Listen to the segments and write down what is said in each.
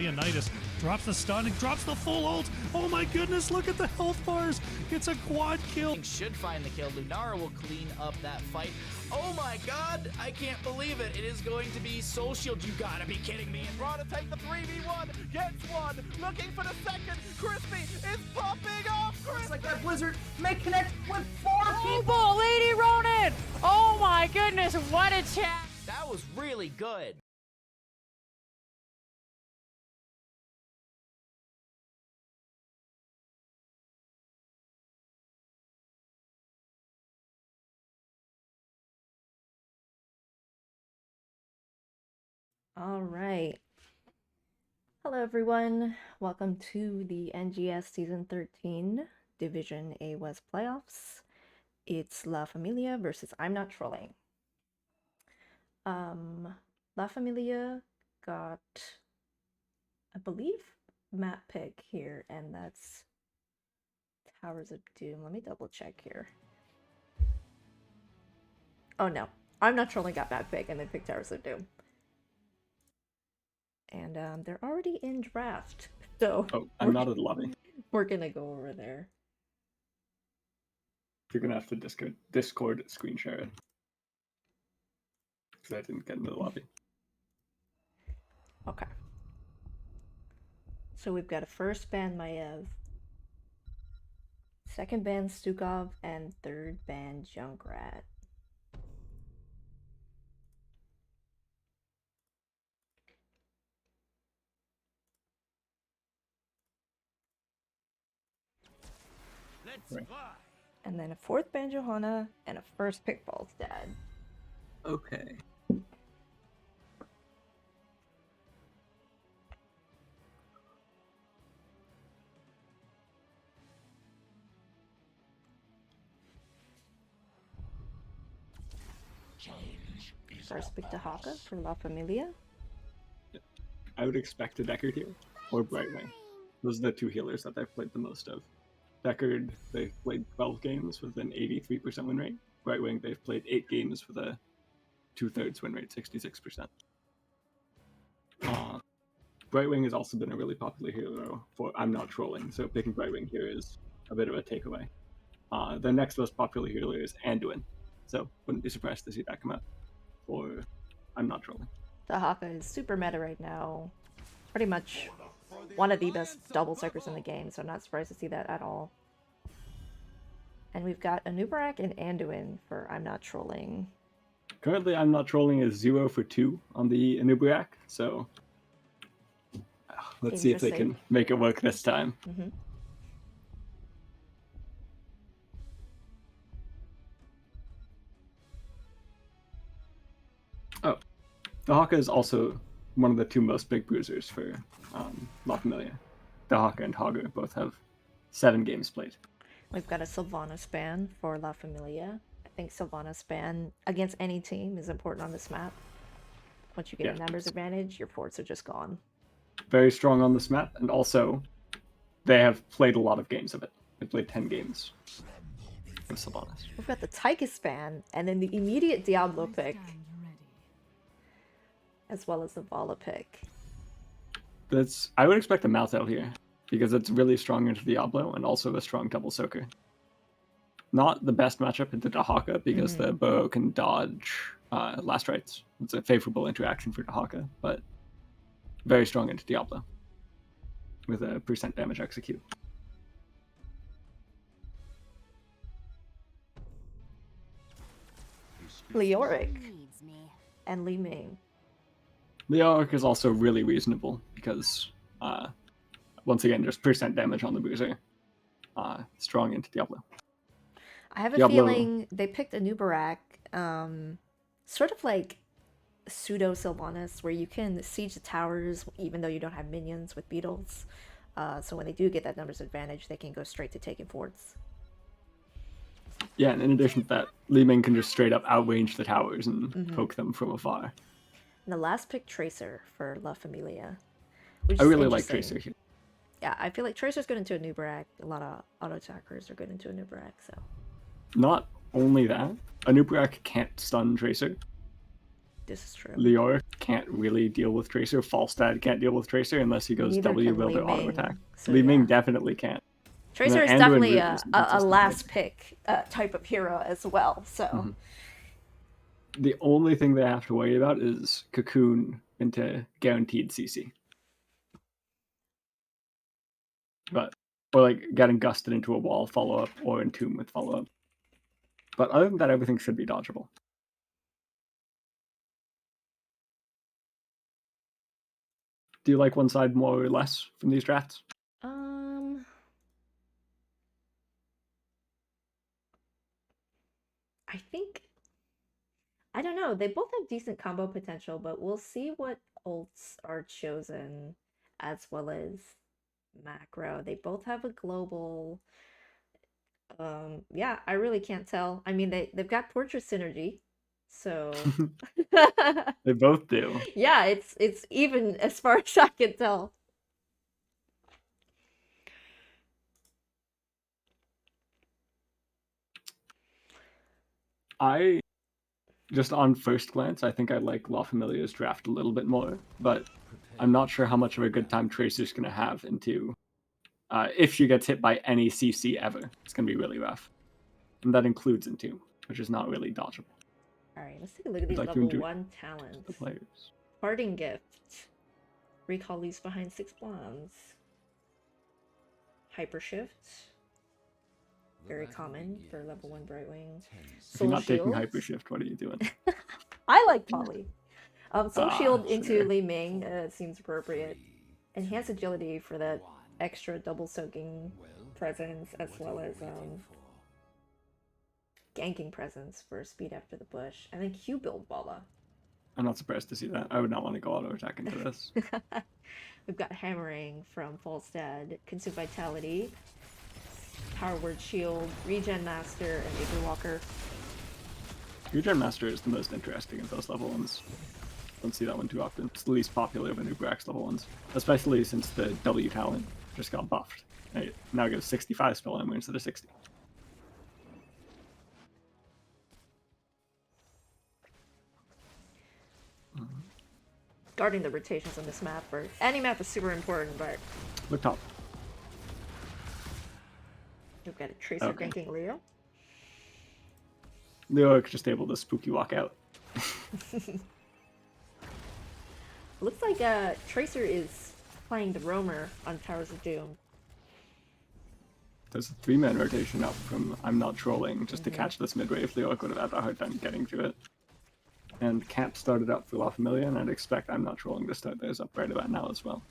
Leonidas drops the stun and drops the full ult. Oh my goodness, look at the health bars. It's a quad kill. Should find the kill. Lunara will clean up that fight. Oh my god, I can't believe it. It is going to be Soul Shield. You gotta be kidding me. Raw to take the 3v1, gets one, looking for the second. Crispy is popping off. Looks like that Blizzard may connect with 4 people. Oh, Lady Ronin! Oh my goodness, what a chat! That was really good. All right. Hello, everyone. Welcome to the NGS Season 13 Division A West Playoffs. It's La Familia versus I'm Not Trolling. La Familia got, I believe, map pick here, and that's Towers of Doom. Let me double check here. Oh no, I'm Not Trolling got map pick and then picked Towers of Doom. And they're already in draft, so oh, I'm not in the lobby. We're gonna go over there. You're gonna have to Discord screen share it because I didn't get into the lobby. Okay. So we've got a first ban Maiev, second ban Stukov, and third ban Junkrat. Right. And then a fourth ban Johanna, and a first pick Ball's dad. Okay. First pick Haka for La Familia. I would expect a Deckard here, or Brightwing. Those are the two healers that I've played the most of. Deckard, they've played 12 games with an 83% win rate. Brightwing, they've played 8 games with a 2/3 win rate, 66%. Brightwing has also been a really popular hero for I'm Not Trolling, so picking Brightwing here is a bit of a takeaway. The next most popular healer is Anduin, so wouldn't be surprised to see that come up for I'm Not Trolling. The Haka is super meta right now. Pretty much one of the best double circles in the game, so I'm not surprised to see that at all. And we've got Anubarak and Anduin for I'm Not Trolling. Currently, I'm Not Trolling is 0 for 2 on the Anubarak, so let's see if they can make it work this time. Mm-hmm. Oh, the Haka is also one of the two most big bruisers for La Familia. The Haka and Hager both have 7 games played. We've got a Sylvana span for La Familia. I think Sylvana span against any team is important on this map. Once you get a numbers advantage, your forts are just gone. Very strong on this map, and also they have played a lot of games of it. They played 10 games with Sylvanas. We've got the Taika span, and then the immediate Diablo pick, as well as the Vala pick. I would expect a mouth out here, because it's really strong into Diablo and also a strong double soaker. Not the best matchup into Dahaka because the bow can dodge last rites. It's a favorable interaction for Dahaka, but very strong into Diablo with a % damage execute. Leoric and Li Ming. Leoric is also really reasonable because, once again, just % damage on the bruiser. Strong into Diablo. I have a feeling they picked Anubarak, sort of like pseudo Sylvanas, where you can siege the towers even though you don't have minions with beetles. So when they do get that numbers advantage, they can go straight to taking forts. Yeah, and in addition to that, Li Ming can just straight up outrange the towers and poke them from afar. And the last pick, Tracer for La Familia. I really like Tracer here. Yeah, I feel like Tracer's good into Anubarak. A lot of auto attackers are good into Anubarak, so. Not only that, Anubarak can't stun Tracer. This is true. Leoric can't really deal with Tracer. Falstad can't deal with Tracer unless he goes Neither W can build Li or auto Ming, attack. so Li Ming yeah. definitely can't. Tracer is Anduin definitely Root a, is a, a inconsistent. last pick type of hero as well. So Mhm. The only thing they have to worry about is Cocoon into guaranteed CC. But or like getting gusted into a wall follow-up or entomb with follow-up. But other than that, everything should be dodgeable. Do you like one side more or less from these drafts? I think I don't know. They both have decent combo potential, but we'll see what ults are chosen as well as macro. They both have a global. Yeah, I really can't tell. I mean, they've got portrait synergy, so They both do. yeah, it's even as far as I can tell. I just on first glance, I think I like La Familia's draft a little bit more, but I'm not sure how much of a good time Tracer's going to have into if she gets hit by any CC ever. It's going to be really rough. And that includes Entomb, which is not really dodgeable. All right, let's take a look at these Like level to 1 talents. The players. Parting gift. Recall leaves behind 6 blondes. Hyper shift. Very common for level 1 Brightwing. If you're not taking Shield. Hyper Shift, what are you doing? I like Polly. Soul Shield sure. into Li Ming seems appropriate. Enhanced agility for that extra double soaking presence, as well as ganking presence for speed after the bush. And then Q build Bala. I'm not surprised to see that. I would not want to go auto attack into this. We've got Hammering from Falstad, Consume Vitality, Power Word Shield, Regen Master, and Acre Walker. Regen Master is the most interesting of those level ones. Don't see that one too often. It's the least popular of the new Brax level ones, especially since the W talent just got buffed. It now gives 65 spell armor instead of 60. Guarding the rotations on this map, or any map is super important, but Look top. we've got a Tracer Okay. ganking Leo. Leoric just able to spooky walk out. Looks like Tracer is playing the Roamer on Towers of Doom. There's a 3-man rotation up from I'm Not Trolling just to catch this mid-wave. Leoric would have had a hard time getting to it. And Camp started up for La Familia, and I'd expect I'm Not Trolling to start theirs up right about now as well.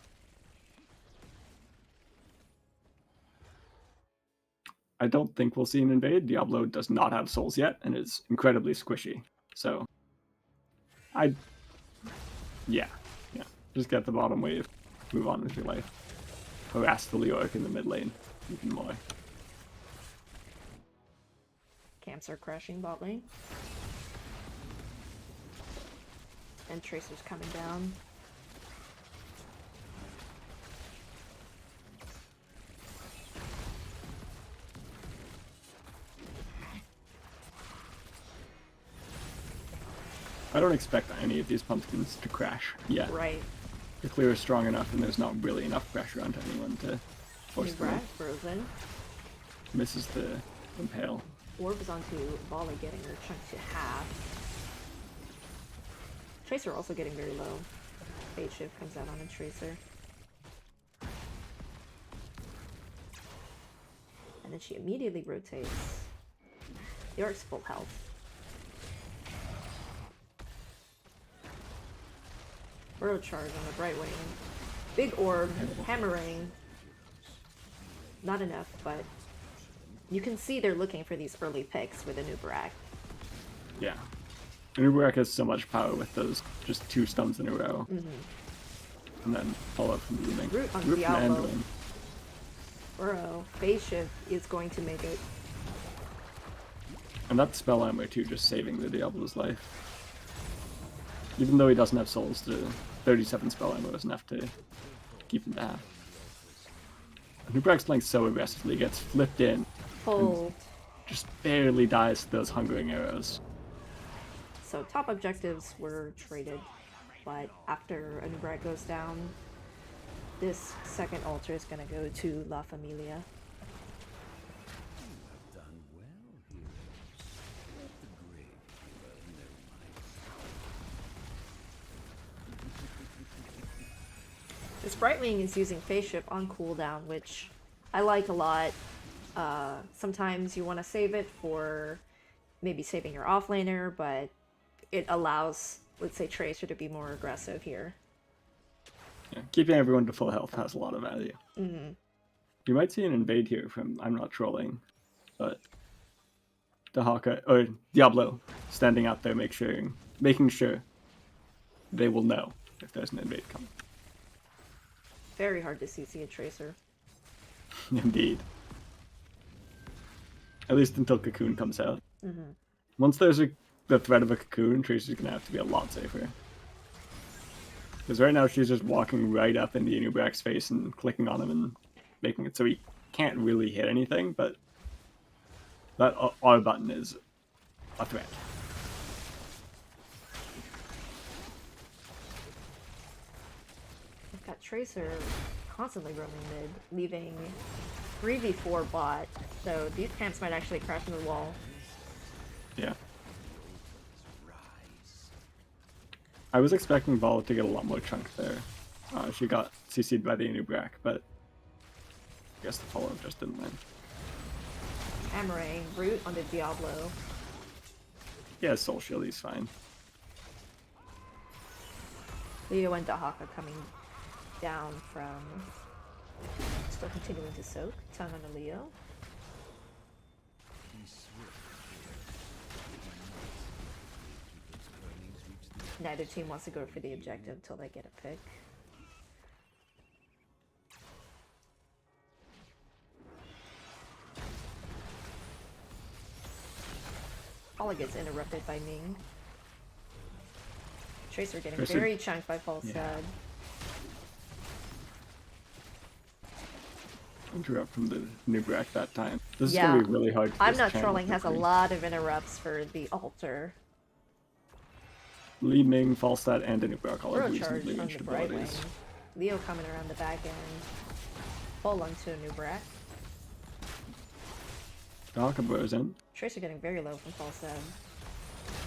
I don't think we'll see an invade. Diablo does not have souls yet, and is incredibly squishy. So, yeah. Just get the bottom wave, move on with your life. Harass the Leoric in the mid lane even more. Camps are crashing bot lane. And Tracer's coming down. I don't expect any of these pumpkins to crash yet. Right. The clear is strong enough, and there's not really enough pressure onto anyone to force them. Right, frozen. Misses the impale. Orb is onto Volley, getting her chunk to half. Tracer also getting very low. Fade shift comes out on a Tracer. And then she immediately rotates. York's full health. Burrow charge on the Brightwing. Big orb, hammering. Not enough, but you can see they're looking for these early picks with a new Barak. Yeah. Uberak has so much power with those just 2 stuns in a row. And then follow up from the evening. Root on from Diablo. Anduin. Burrow, phase shift is going to make it. And that spell armor too, just saving the Diablo's life. Even though he doesn't have souls, the 37 spell armor is enough to keep him to half. Uberak's playing so aggressively, gets flipped in, Hold. just barely dies to those hungering arrows. So top objectives were traded, but after a Nubrag goes down, this second altar is gonna go to La Familia. This Brightwing is using Phase Shift on cooldown, which I like a lot. Sometimes you want to save it for maybe saving your offlaner, but it allows, let's say, Tracer to be more aggressive here. Yeah, keeping everyone to full health has a lot of value. Mm-hmm. You might see an invade here from I'm Not Trolling, but Dahaka or Diablo standing out there, making sure they will know if there's an invade coming. Very hard to CC a Tracer. Indeed. At least until Cocoon comes out. Mm-hmm. Once there's the threat of a Cocoon, Tracer's gonna have to be a lot safer. Because right now she's just walking right up into Unibrak's face and clicking on him and making it so he can't really hit anything, but that R button is a threat. I've got Tracer constantly roaming mid, leaving 3v4 bot, so these camps might actually crash into the wall. Yeah. I was expecting Vala to get a lot more chunk there. She got CC'd by the Unibrak, but I guess the follow-up just didn't win. Hammering, Root on the Diablo. Yeah, Soul Shield, he's fine. Leo and Dahaka coming down from... Still continuing to soak. Tongue on the Leo. Neither team wants to go for the objective until they get a pick. Paula gets interrupted by Ming. Tracer getting very chunked by False Dad. Interrupt from the Nubrak that time. This is gonna be really hard to I'm Not Trolling has a lot of interrupts for the altar. Li Ming, Falstad, and Nubrak all have Throw charge reasonably on ranged the Brightwing. abilities. Leo coming around the back end. Full onto a Nubrak. Dahaka bros in. Tracer getting very low from Falstad.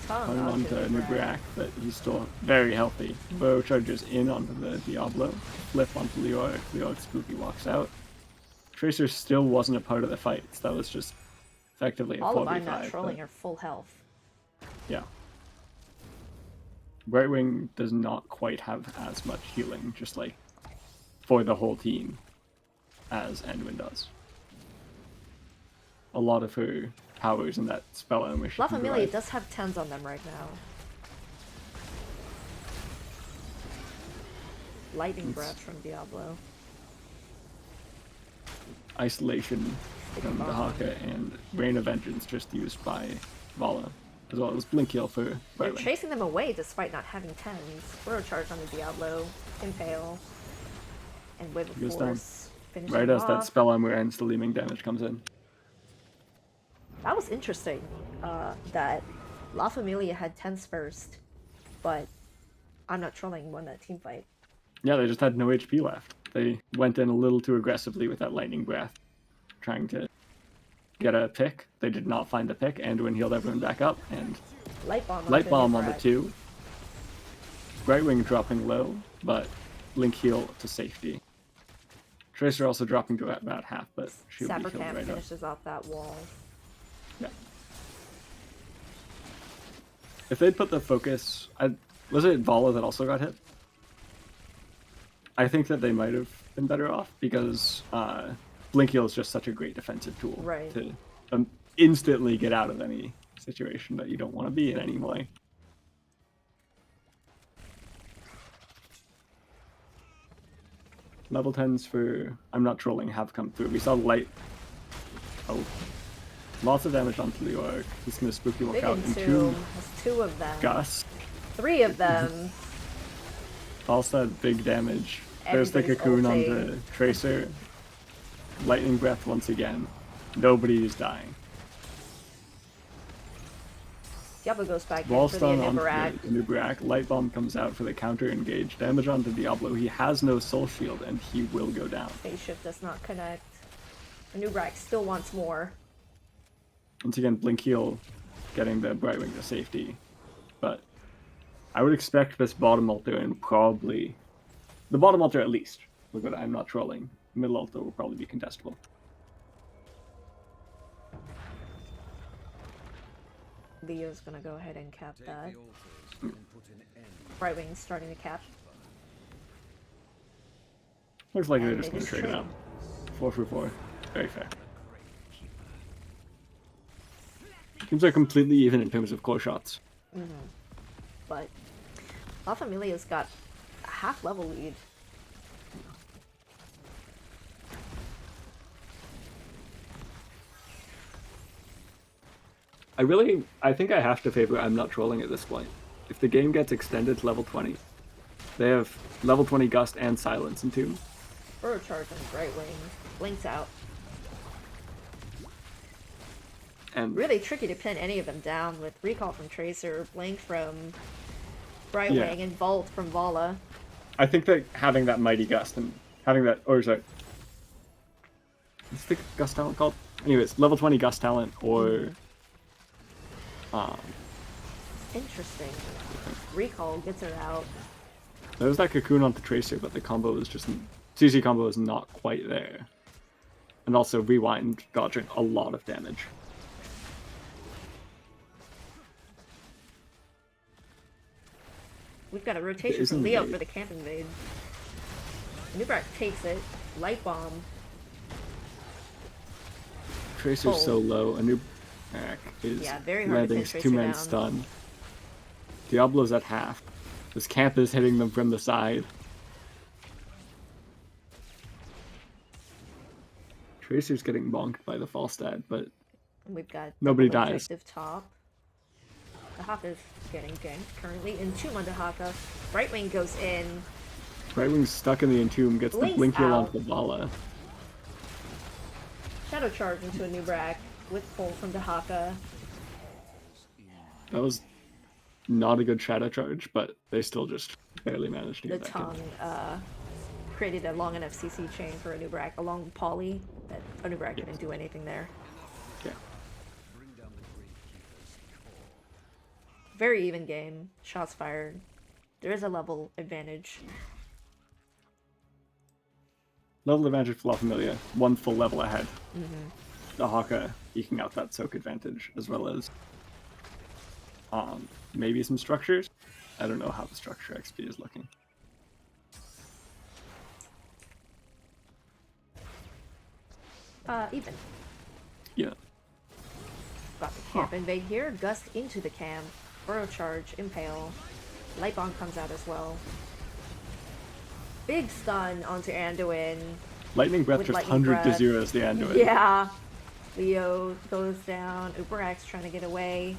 Tongue Hung onto onto Nubrak. Nubrak, but he's still very healthy. Bow charges in onto the Diablo. Flip onto Leoric. Leoric Spooky walks out. Tracer still wasn't a part of the fight, so that was just effectively a 4v5. All of I'm Not Trolling are full health. Yeah. Brightwing does not quite have as much healing, just like for the whole team, as Anduin does. A lot of her powers in that spell armor. La Familia does have 10s on them right now. Lightning Breath from Diablo. Isolation from Dahaka and Rain of Vengeance just used by Vala, as well as Blink Heal for They're Brightwing. chasing them away despite not having 10s. Throw charge on the Diablo, Impale, and Wave of Goes Force. Finishing Right as off. that spell armor ends, the Leaming damage comes in. That was interesting, that La Familia had 10s first, but I'm Not Trolling won that team fight. Yeah, they just had no HP left. They went in a little too aggressively with that Lightning Breath, trying to get a pick. They did not find the pick. Anduin healed everyone back up, and Light Bomb on the 2. Brightwing dropping low, but Blink Heal to safety. Tracer also dropping to about half, but she'll be killed Sabercamp right up. finishes off that wall. Yeah. If they'd put the focus... was it Vala that also got hit? I think that they might have been better off, because Blink Heal is just such a great defensive tool. Right. To instantly get out of any situation that you don't want to be in anyway. Level 10s for I'm Not Trolling have come through. We saw light. Oh. Lots of damage onto Leoric. He's going to spooky walk Big out and in two. There's 2 of them. Gus. 3 of them. Also big damage. There's the Everybody's cocoon on ulting. the Tracer. Lightning Breath once again. Nobody is dying. Diablo goes back in Wall for the stun onto Anubarak. the Anubarak. Light Bomb comes out for the counter engage. Damage onto Diablo. He has no soul shield and he will go down. Phase shift does not connect. Anubarak still wants more. Once again, Blink Heal getting the Brightwing to safety. But I would expect this bottom altar and probably... The bottom altar at least. Look at I'm not trolling. Middle altar will probably be contestable. Leo's gonna go ahead and cap that. Brightwing's starting to cap. Looks like they're And just they going to just trade it trade. out. 4 for 4. Very fair. Teams are completely even in terms of core shots. But La Familia's got a half level lead. I think I have to favor I'm not trolling at this point. If the game gets extended to level 20, they have level 20 Gust and Silence in Tomb. Burrow charge on Brightwing. Blinks out. And Really tricky to pin any of them down with Recall from Tracer, Blink from Brightwing, Yeah. and Vault from Vala. I think that having that Mighty Gust and having that, or sorry, what's the Gust talent called? Anyways, level 20 Gust talent or Interesting. Recall gets her out. there was that Cocoon onto Tracer, but the combo was just CC combo is not quite there. And also Rewind dodging a lot of damage. We've got a rotation There's from an Leo invade. for the camp invade. Nubrak takes it. Light bomb. Tracer's so low. A new is Yeah, very hard to landing pin Tracer 2-man down. stun. Diablo's at half. This camp is hitting them from the side. Tracer's getting bonked by the Falstad, but And we've got Nobody double dies. objective top. The Haka's getting ganked currently. Entomb onto Haka. Brightwing goes in. Brightwing's stuck in the Entomb, gets the Blinks Blink Heal out. onto the Vala. Shadow charge into a Nubrak with pull from the Haka. That was not a good shadow charge, but they still just barely managed to The get that kill. tongue created a long enough CC chain for a Nubrak along with Poly that a Nubrak couldn't do anything there. Yeah. Very even game. Shots fired. There is a level advantage. Level advantage for La Familia, one full level ahead. The Haka eking out that soak advantage, as well as maybe some structures. I don't know how the structure XP is looking. Even. Yeah. Got the camp invade here. Gust into the camp. Burrow charge. Impale. Light bomb comes out as well. Big stun onto Anduin. Lightning Breath With just Lightning 100 to Breath. 0 as the Anduin. Yeah. Leo goes down. Uberak's trying to get away.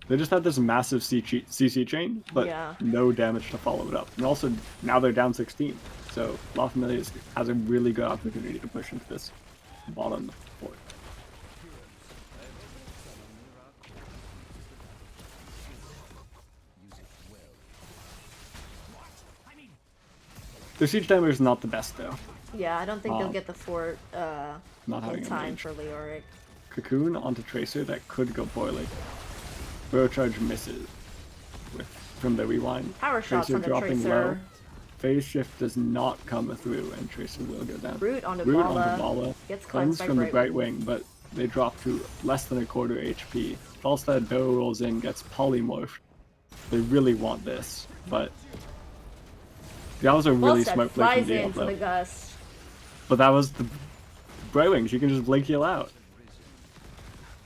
They just had this massive CC chain, but Yeah. no damage to follow it up. And also, now they're down 16. So La Familia has a really good opportunity to push into this bottom fort. The siege timer is not the best though. Yeah, I don't think they'll get the fort Not having in a time mage. for Leoric. Cocoon onto Tracer that could go poorly. Burrow charge misses from the rewind. Power shots Tracer on the dropping Tracer. low. Phase shift does not come through, and Tracer will go down. Root onto Root Vala. onto Vala. Gets Cleanse cleansed by from the Brightwing. Brightwing, but they drop to less than a quarter HP. Falstad barrel rolls in, gets polymorphed. They really want this, but that was a really Falstad smart play from flies in for Diablo. the Gust. But that was the Brightwings. You can just blink heal out.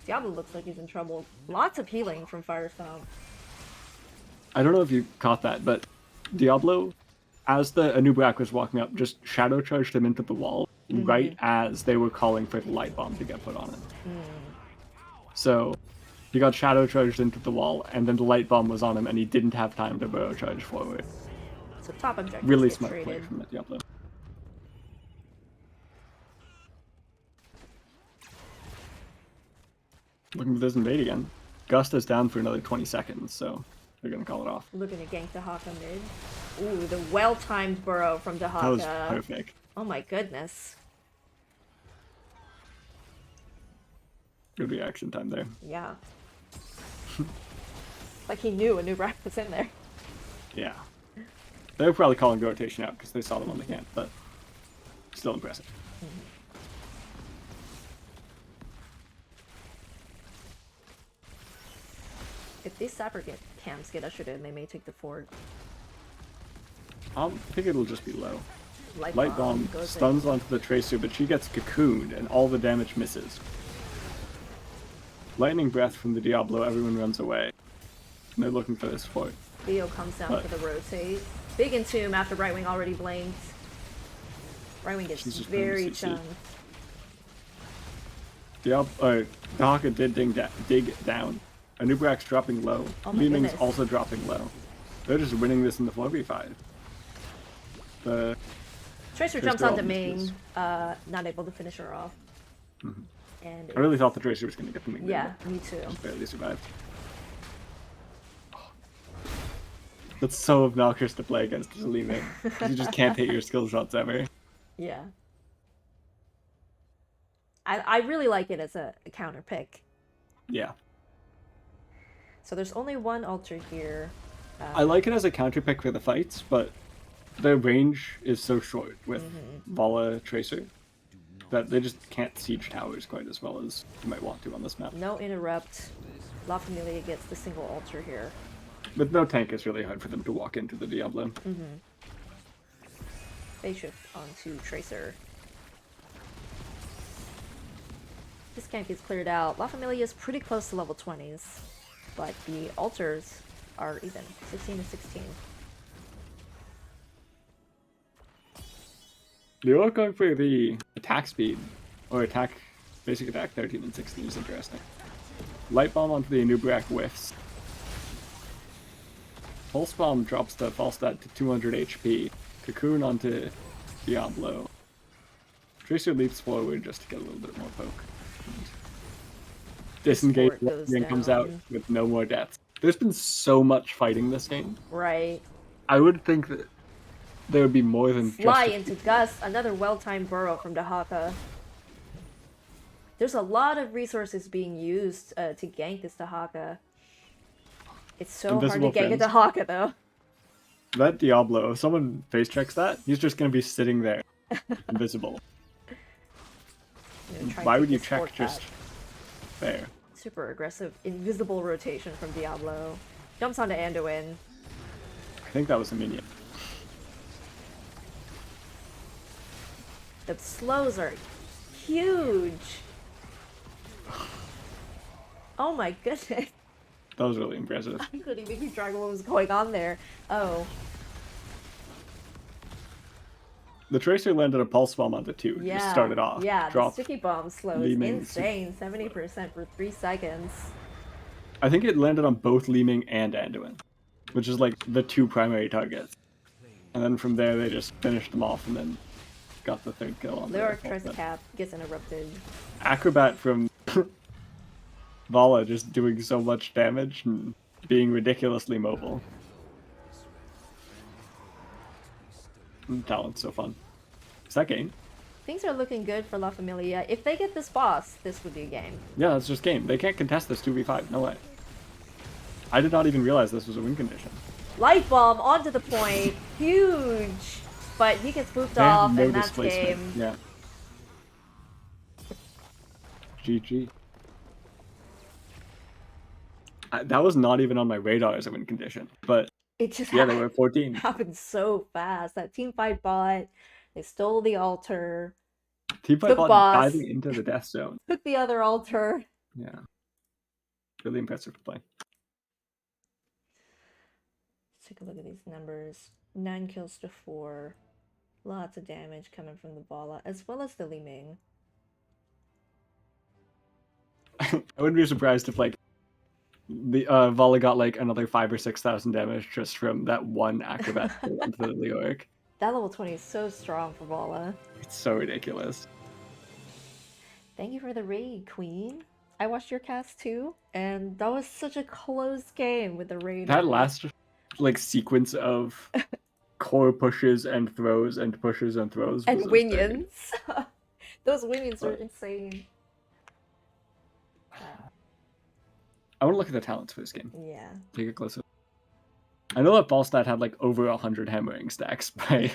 Diablo looks like he's in trouble. Lots of healing from Fire Stomp. I don't know if you caught that, but Diablo, as the Anubarak was walking up, just shadow charged him into the wall right as they were calling for the light bomb to get put on it. So he got shadow charged into the wall, and then the light bomb was on him, and he didn't have time to burrow charge forward. So top objectives Really get smart play traded. from Diablo. Looking for this invade again. Gust is down for another 20 seconds, so they're gonna call it off. Looking to gank Dahaka mid. Ooh, the well-timed burrow from Dahaka. That was perfect. Oh my goodness. Good reaction time there. Yeah. Like he knew a new rack was in there. Yeah. They were probably calling the rotation out because they saw them on the camp, but still impressive. If these Sapper camps get ushered in, they may take the fort. I think it'll just be low. Light Bomb goes stuns in. onto the Tracer, but she gets cocooned and all the damage misses. Lightning Breath from the Diablo, everyone runs away. And they're looking for this fort. Theo comes down for the rotate. Big Entomb after Right Wing already blinked. Right Wing gets very chunked. Dahaka did dig down. Anubrak's dropping low. Oh my Leeming's goodness. also dropping low. They're just winning this in the 4v5. The Tracer jumps onto Ming, not able to finish her off. And I really thought the Tracer was going to get the Ming. yeah, me too. Just barely survived. That's so obnoxious to play against as a Leeming. You just can't hit your skill shots ever. Yeah. I really like it as a counter pick. Yeah. So there's only one altar here. I like it as a counter pick for the fights, but the range is so short with Vala Tracer that they just can't siege towers quite as well as you might want to on this map. No interrupt. La Familia gets the single altar here. With no tank, it's really hard for them to walk into the Diablo. They shift onto Tracer. This camp gets cleared out. La Familia is pretty close to level 20s, but the altars are even, 16 to 16. They are going for the attack speed, or basic attack 13 and 16 is interesting. Light Bomb onto the Anubrak whiffs. Pulse Bomb drops the Falstad to 200 HP. Cocoon onto Diablo. Tracer leaps forward just to get a little bit more poke. Disengage and comes out with no more deaths. There's been so much fighting this game. Right. I would think that there would be more than Fly just into Gust, another well-timed burrow from Dahaka. There's a lot of resources being used to gank this Dahaka. It's so Invisible hard to gank a Fins. Dahaka though. That Diablo, if someone face checks that, he's just gonna be sitting there, invisible. Why would you check just there? Super aggressive, invisible rotation from Diablo. Jumps onto Anduin. I think that was a minion. The slows are huge. Oh my goodness. That was really impressive. I couldn't even keep track of what was going on there. Oh. The Tracer landed a Pulse Bomb onto 2. Yeah. Just started off. Yeah, the Dropped. sticky bomb slows Leeming. insane. 70% for 3 seconds. I think it landed on both Leeming and Anduin, which is like the 2 primary targets. And then from there they just finished them off and then got the 3rd kill on Lyric the tries to cap, gets interrupted. Acrobat from Vala just doing so much damage and being ridiculously mobile. Talent's so fun. Is that game? Things are looking good for La Familia. If they get this boss, this would be a game. Yeah, it's just game. They can't contest this 2v5. No way. I did not even realize this was a win condition. Light bomb onto the point. Huge. But he gets booped They have off no and that's displacement. game. Yeah. GG. That was not even on my radar as a win condition. But It just yeah, they were 14. happened so fast. That team fight bot. They stole the altar. Teamfight Took bot boss. diving into the death zone. Took the other altar. Yeah. Really impressive to play. Let's take a look at these numbers. 9 kills to 4. Lots of damage coming from the Vala, as well as the Li Ming. I wouldn't be surprised if like the Vala got like another 5,000 or 6,000 damage just from that one acrobat into the Leoric. That level 20 is so strong for Vala. It's so ridiculous. Thank you for the raid, Queen. I watched your cast too, and that was such a close game with the raid. That last like sequence of core pushes and throws and pushes and throws and was very good. Winions. Those Winions are But- insane. I want to look at the talents for this game. Yeah. Take a closer. I know that Ballstat had like over 100 hammering stacks by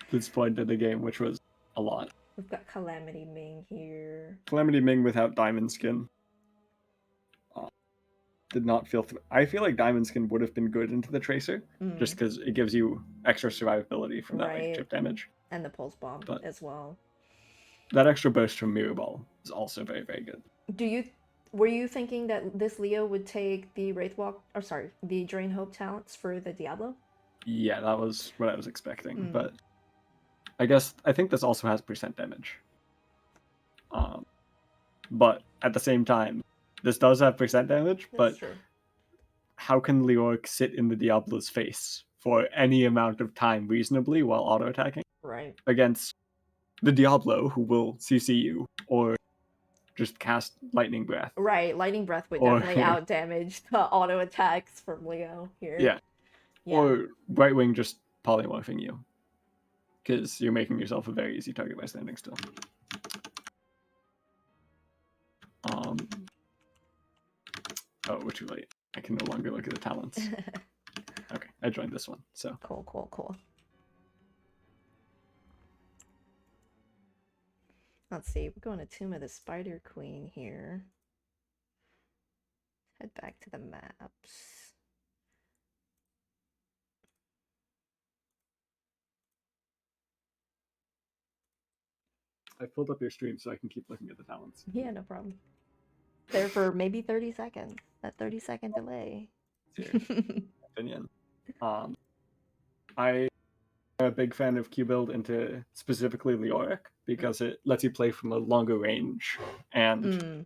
this point in the game, which was a lot. We've got Calamity Ming here. Calamity Ming without Diamond Skin did not feel. I feel like Diamond Skin would have been good into the Tracer, just because it gives you extra survivability from that like, Right. chip damage. And the Pulse Bomb But- as well. That extra burst from Mirror Ball is also very, very good. Were you thinking that this Leo would take the the Drain Hope talents for the Diablo? Yeah, that was what I was expecting, but I think this also has percent damage. But at the same time, this does have percent damage, but true. how can Leoric sit in the Diablo's face for any amount of time reasonably while auto-attacking Right. against the Diablo, who will CC you, or just cast Lightning Breath? Right, Lightning Breath would Or- definitely out damage the auto attacks from Leo here. Yeah. Yeah. Or Brightwing just polymorphing you, because you're making yourself a very easy target by standing still. Oh, we're too late. I can no longer look at the talents. Okay, I joined this one, so. Cool. Let's see, we're going to Tomb of the Spider Queen here. Head back to the maps. I pulled up your stream so I can keep looking at the talents. Yeah, no problem. There for maybe 30 seconds. That 30-second delay. Opinion. I'm a big fan of Q build into specifically Leoric because it lets you play from a longer range, and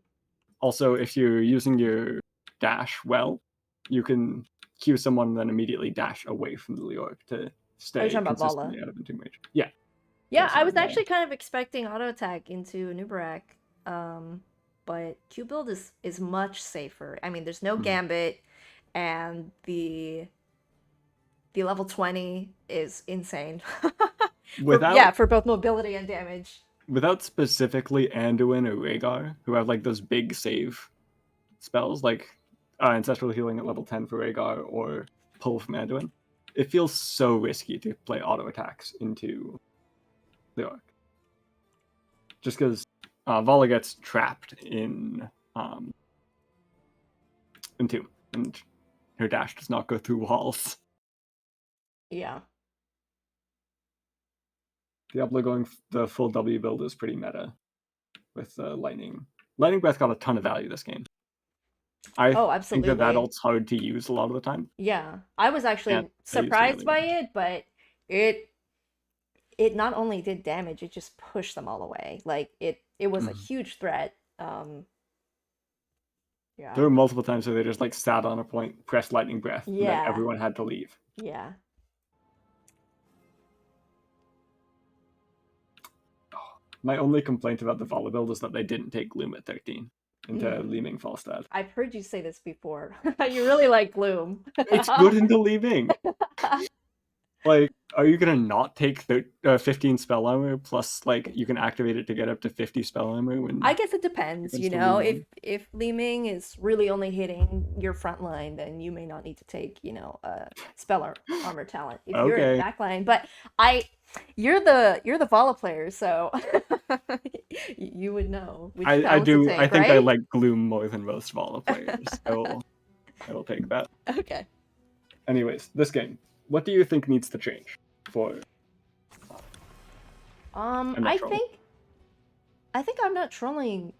also if you're using your dash well, you can Q someone and then immediately dash away from the Leoric to stay talking about consistently Vala? out of intimate range. Yeah. Yeah, I was Sorry, actually kind of expecting auto attack into Nubarak, but Q build is much safer. I mean, there's no gambit, and the level 20 is insane. For both mobility and damage. Without specifically Anduin or Rhaegar, who have like those big save spells, like Ancestral Healing at level 10 for Rhaegar or Pull from Anduin, it feels so risky to play auto attacks into the Arc. Just because Vala gets trapped in Tomb, and her dash does not go through walls. Yeah. Diablo going the full W build is pretty meta with Lightning. Lightning Breath got a ton of value this game. I think absolutely. that ult's hard to use a lot of the time. Yeah. I was actually surprised by it, but it not only did damage, it just pushed them all away. Like it was a huge threat. Yeah. There were multiple times where they just like sat on a point, pressed Lightning Breath, and then everyone had to leave. Yeah. My only complaint about the Vala build is that they didn't take Gloom at 13 into Leeming Falstad. I've heard you say this before. You really like Gloom. It's good into Leeming. Like, are you gonna not take 15 spell armor plus like you can activate it to get up to 50 spell armor when I guess it depends, you know. If Leeming is really only hitting your front line, then you may not need to take, a spell armor talent if you're in the back line. But you're the Vala player, so you would know. Which I do. take, I think right? I like Gloom more than most Vala players. I will take that. Okay. Anyways, this game. What do you think needs to change for? I think I'm not trolling.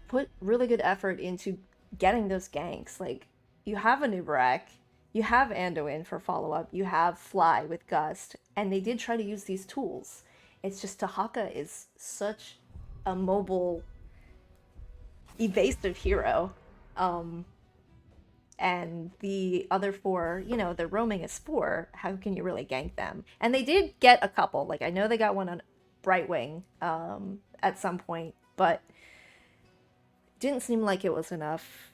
Put really good effort into getting those ganks. Like, you have a Nubarak, you have Anduin for follow-up, you have Fly with Gust, and they did try to use these tools. It's just Tahaka is such a mobile, evasive hero. And the other four, they're roaming as 4. How can you really gank them? And they did get a couple. Like, I know they got one on Brightwing at some point, but didn't seem like it was enough.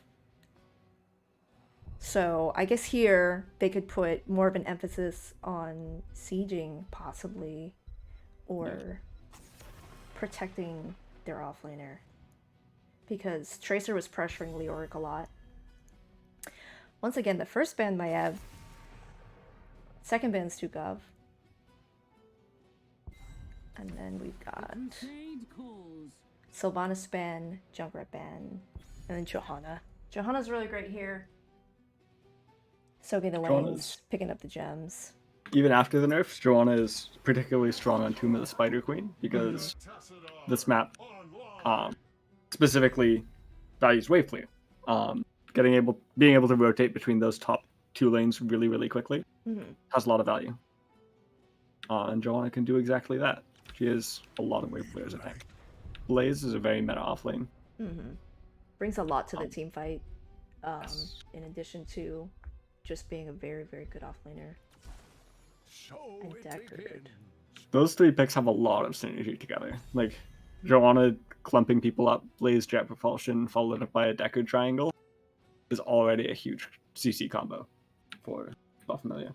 So I guess here they could put more of an emphasis on sieging, possibly, or protecting their offlaner. Because Tracer was pressuring Leoric a lot. Once again, the first ban Maiev, second ban Stukov. And then we've got Sylvanas ban, Junkrat ban, and then Johanna. Johanna's really great here. Soaking the lanes, picking up the gems. Even after the nerfs, Johanna is particularly strong on Tomb of the Spider Queen because this map specifically values wave clear. Being able to rotate between those top 2 lanes really, really quickly has a lot of value. And Johanna can do exactly that. She has a lot of wave clears, I think. Blaze is a very meta off lane. Brings a lot to the team fight, in addition to just being a very, very good offlaner. And Deckard. Those 3 picks have a lot of synergy together. Like, Johanna clumping people up, Blaze Jet Propulsion, followed up by a Deckard triangle, is already a huge CC combo for Familia.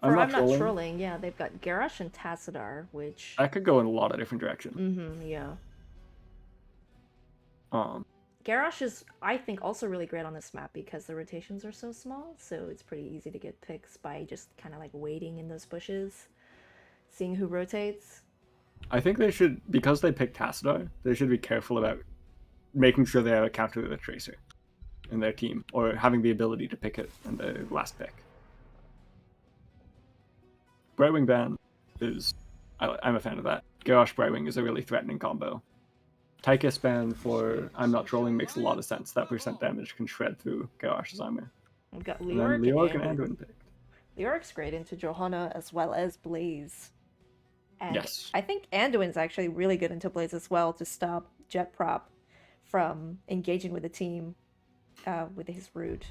I'm not trolling, yeah, they've got Garrosh and Tassadar, which... That could go in a lot of different directions. Yeah. Garrosh is, I think, also really great on this map because the rotations are so small, so it's pretty easy to get picks by just kind of like waiting in those bushes, seeing who rotates. I think they should, because they picked Tassadar, they should be careful about making sure they have a counter to the Tracer in their team, or having the ability to pick it in the last pick. Brightwing ban is, I'm a fan of that. Garrosh Brightwing is a really threatening combo. Tychus ban for I'm Not Trolling makes a lot of sense. That percent damage can shred through Garrosh's armor. We've got Leoric and Anduin picked. Leoric's great into Johanna as well as Blaze. And yes. I think Anduin's actually really good into Blaze as well to stop Jet Prop from engaging with the team with his root.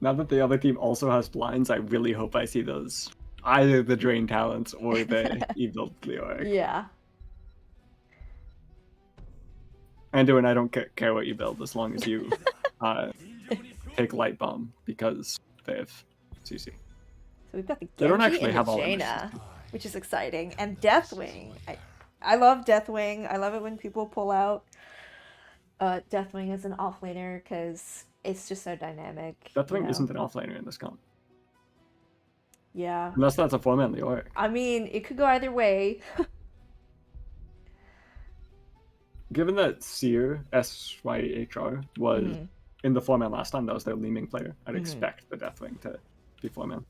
Now that the other team also has blinds, I really hope I see those. Either the Drain Talents or the Evil Leoric. Yeah. Anduin, I don't care what you build as long as you take Light Bomb because they have CC. So we've got the They don't Genji actually and have the all Jaina, which is exciting. And Deathwing. I love Deathwing. I love it when people pull out Deathwing as an offlaner because it's just so dynamic. Deathwing isn't an offlaner in this comp. Yeah. Unless that's a 4-man Leoric. I mean, it could go either way. Given that Seer, SYHR, was in the 4-man last time, that was their leading player, I'd expect the Deathwing to be 4-man.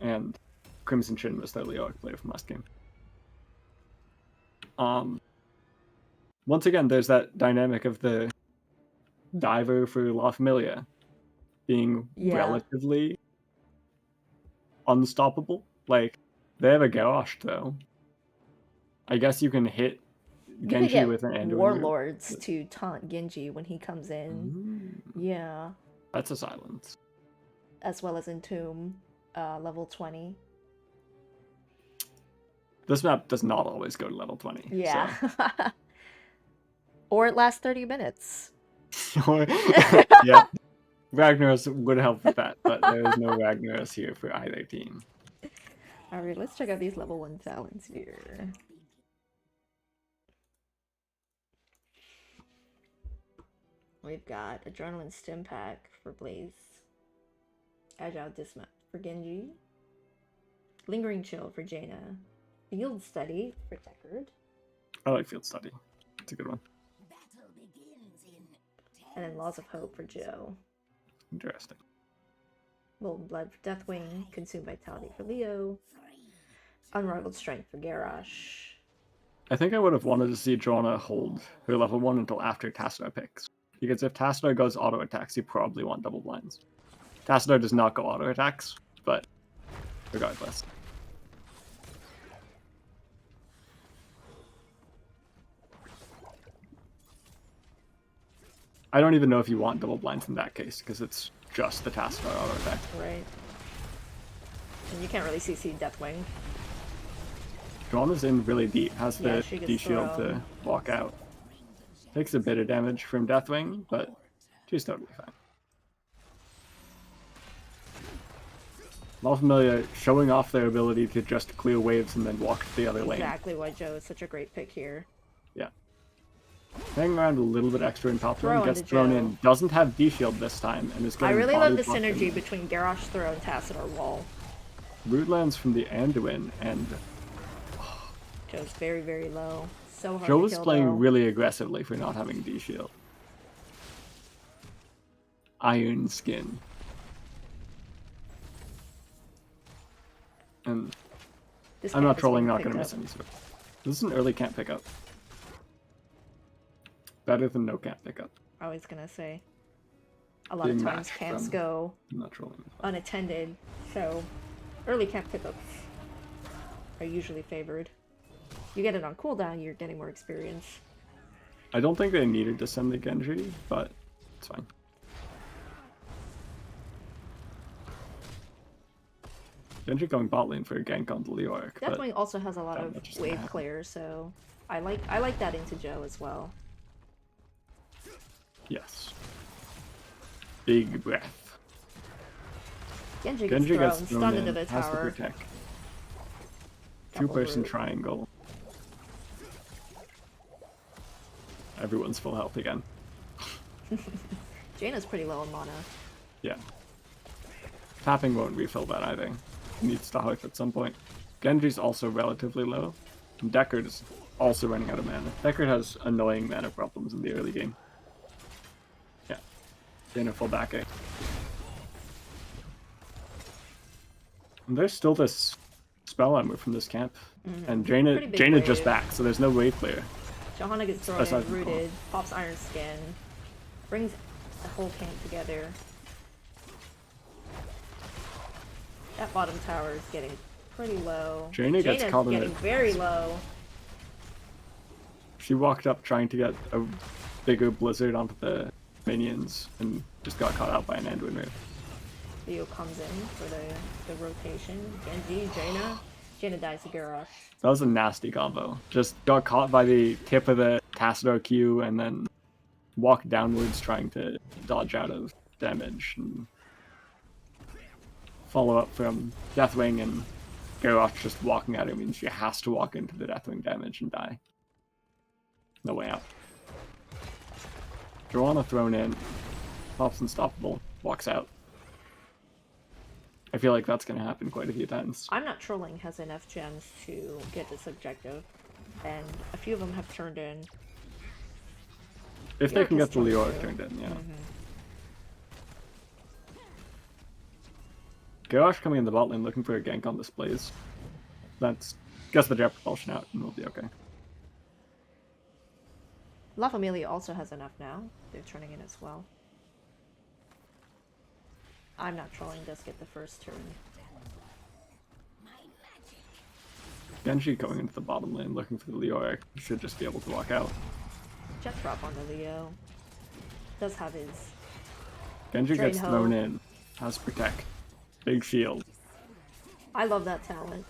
And Crimson Chin was their Leoric player from last game. Once again, there's that dynamic of the diver for La Familia being relatively unstoppable. Like, they have a Garrosh, though. I guess you can hit Genji with an Anduin. Warlords to taunt Genji when he comes in. Yeah. That's a silence. As well as Entomb, level 20. This map does not always go to level 20. Yeah. So. Or it lasts 30 minutes. Yeah. Ragnaros would help with that, but there is no Ragnaros here for either team. Alright, let's check out these level 1 talents here. We've got Adrenaline Stim Pack for Blaze, Agile Dismount for Genji, Lingering Chill for Jaina, Field Study for Deckard. I like Field Study. It's a good one. And then Laws of Hope for Joe. Interesting. Molten Blood for Deathwing, Consumed Vitality for Leo, Unrivaled Strength for Garrosh. I think I would have wanted to see Johanna hold her level 1 until after Tassadar picks. Because if Tassadar goes auto attacks, you probably want double blinds. Tassadar does not go auto attacks, but regardless. I don't even know if you want double blinds in that case, because it's just the Tassadar auto attack. Right. And you can't really CC Deathwing. Johanna's in really deep, has the she gets D shield thrown. to walk out. I Takes a bit of damage from Deathwing, but she's totally fine. Familia showing off their ability to just clear waves and then walk to the other lane. Exactly why Joe is such a great pick here. Yeah. Hanging around a little bit extra in top lane, gets into thrown Joe. in, doesn't have D-shield this time, and is I getting really body love the blocked synergy in. between Garrosh throw and Tassadar wall. Root lands from the Anduin, and Joe's very, very low. So hard Joe to was kill, playing though. really aggressively for not having D-shield. Iron Skin. And This I'm camp not is trolling, being not going to picked miss up. any sword. This is an early camp pickup. Better than no camp pickup. I was gonna say. A lot of Being times matched camps from- go I'm not trolling. unattended, so early camp pickups are usually favored. You get it on cooldown, you're getting more experience. I don't think they needed to send the Genji, but it's fine. Genji going bot lane for a gank on the Leoric, but Deathwing also has a lot not of much is gonna wave happen. clear, so I like that into Joe as well. yes. Big breath. Genji gets Genji thrown, gets thrown stunned in, into the has to tower. protect. Double Two-person root. triangle. Everyone's full health again. Jaina's pretty low on mana. Yeah. Tapping won't refill that either. Needs to hype at some point. Genji's also relatively low. And Deckard's also running out of mana. Deckard has annoying mana problems in the early game. Yeah. Jaina full backing. And there's still this spell armor from this camp. And Pretty Jaina, big Jaina's just wave. back, so there's no wave clear. Johanna gets thrown Aside in, from rooted, pops Iron Skin, brings the whole camp together. That bottom tower is getting pretty low. Jaina gets Jaina's caught in getting it. very low. She walked up trying to get a bigger blizzard onto the minions and just got caught out by an Anduin Wave. Theo comes in for the rotation. Genji, Jaina. Jaina dies to Garrosh. That was a nasty combo. Just got caught by the tip of the Tassadar Q and then walked downwards trying to dodge out of damage. And follow up from Deathwing, and Garrosh just walking at her means she has to walk into the Deathwing damage and die. No way out. Joanna thrown in. Pops unstoppable. Walks out. I feel like that's going to happen quite a few times. I'm Not Trolling has enough gems to get this objective, and a few of them have turned in. If they can get the Leoric Leoric is turned in, yeah. Mm-hmm. Garrosh coming in the bot lane looking for a gank on this Blaze. That's gets the jet propulsion out and we'll be okay. La Familia also has enough now. They're turning in as well. I'm Not Trolling does get the first turn. Genji going into the bottom lane looking for the Leoric. He should just be able to walk out. Jet drop on the Leo. Does have his. Genji Drain gets hoe. thrown in. Has protect. Big shield. I love that talent.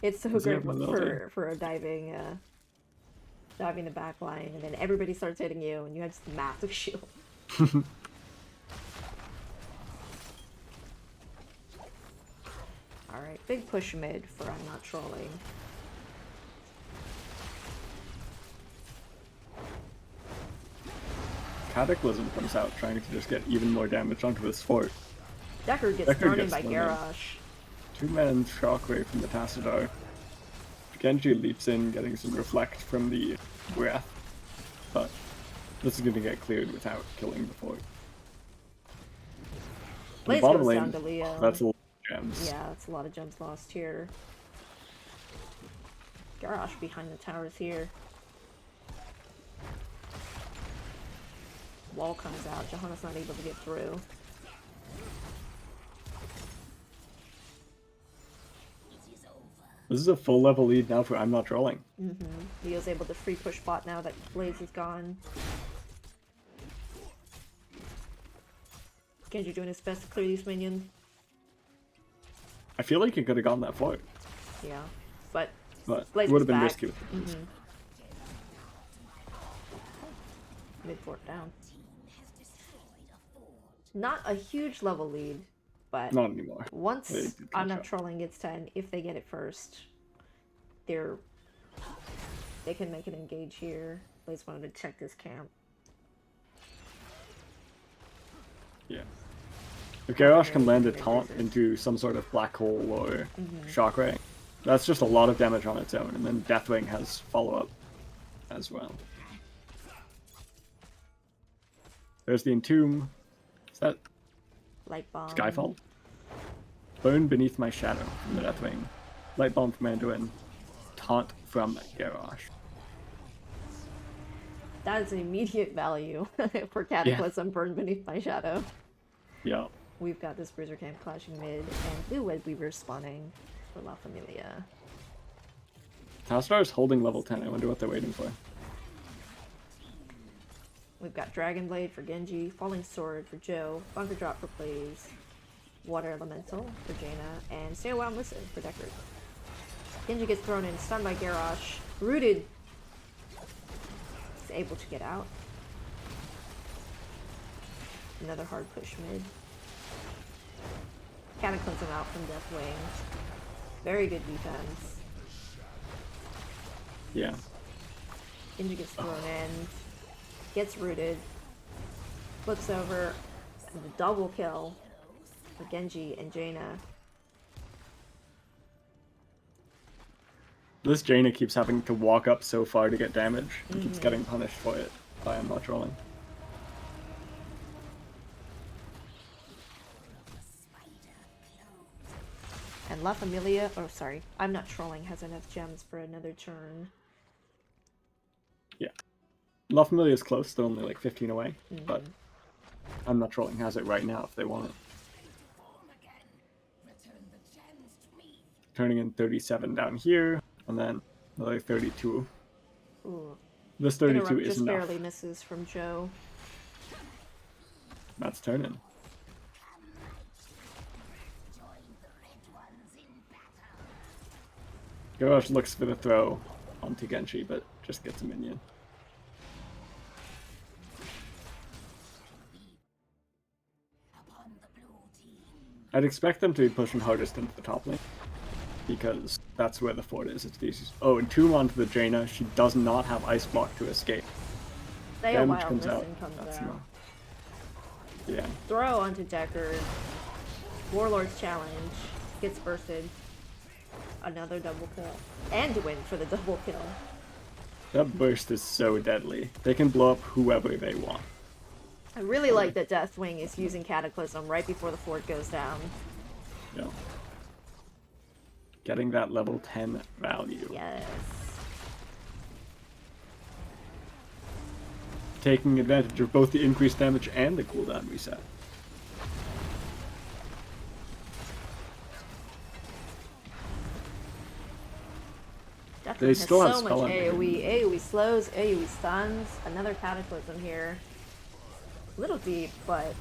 It's so Does he great have one of those, for a diving the back line, and then everybody starts hitting you, and you have just a massive shield. Alright, big push mid for I'm Not Trolling. Cataclysm comes out trying to just get even more damage onto this fort. Deckard gets Deckard thrown in gets by thrown in. Garrosh. 2-man shockwave from the Tassadar. Genji leaps in, getting some reflect from the breath. But this is going to get cleared without killing the fort. The Blaze bottom goes lane, down to Leo. that's a lot of gems. Yeah, that's a lot of gems lost here. Garrosh behind the towers here. Wall comes out. Johanna's not able to get through. This is a full level lead now for I'm Not Trolling. Leo's able to free push bot now that Blaze is gone. Genji doing his best to clear these minions. I feel like he could have gotten that fort, Yeah, but but Blaze it would was have been back. risky with the Blaze. Mid fort down. Not a huge level lead, but Not anymore. once They did I'm catch Not up. Trolling gets 10, if they get it first, they can make an engage here. I just wanted to check this camp. Yeah. If Garrosh can land a taunt into some sort of black hole or shock ray, that's just a lot of damage on its own, and then Deathwing has follow-up as well. There's the Entomb. Is that Light bomb. Skyfall? Bone beneath my shadow from the Deathwing. Light bomb from Anduin. Taunt from Garrosh. That is an immediate value for Cataclysm Burn Beneath My Shadow. Yeah. We've got this Bruiser Camp clashing mid, and Blue Web Weaver spawning for La Familia. Talstar is holding level 10. I wonder what they're waiting for. We've got Dragon Blade for Genji, Falling Sword for Joe, Bunker Drop for Plays, Water Elemental for Jaina, and Stay a While and Listen for Deckard. Genji gets thrown in, stunned by Garrosh, rooted. He's able to get out. Another hard push mid. Cataclysm out from Deathwing. Very good defense. Yeah. Genji gets thrown in, gets rooted, flips over, and the double kill for Genji and Jaina. This Jaina keeps having to walk up so far to get damage, and keeps getting punished for it by I'm Not Trolling. And La Familia, oh sorry, I'm Not Trolling has enough gems for another turn. Yeah. La Familia is close, they're only like 15 away, but I'm Not Trolling has it right now if they want it. Turning in 37 down here, and then another 32. Ooh. This 32 Interrupt is just enough. barely misses from Joe. That's turning. Garrosh looks for the throw onto Genji, but just gets a minion. I'd expect them to be pushing hardest into the top lane, because that's where the fort is. It's the easiest. Oh, and Tomb onto the Jaina. She does not have Ice Block to escape. Stay a Damage While comes Listen out. comes That's out. enough. Yeah. Throw onto Deckard. Warlord's Challenge. Gets bursted. Another double kill. And win for the double kill. That burst is so deadly. They can blow up whoever they want. I really like that Deathwing is using Cataclysm right before the fort goes down. Yeah. Getting that level 10 value. Yes. Taking advantage of both the increased damage and the cooldown reset. Deathwing They has still have so much spell under AoE. AoE slows, AoE stuns. Another Cataclysm here. A little deep, but...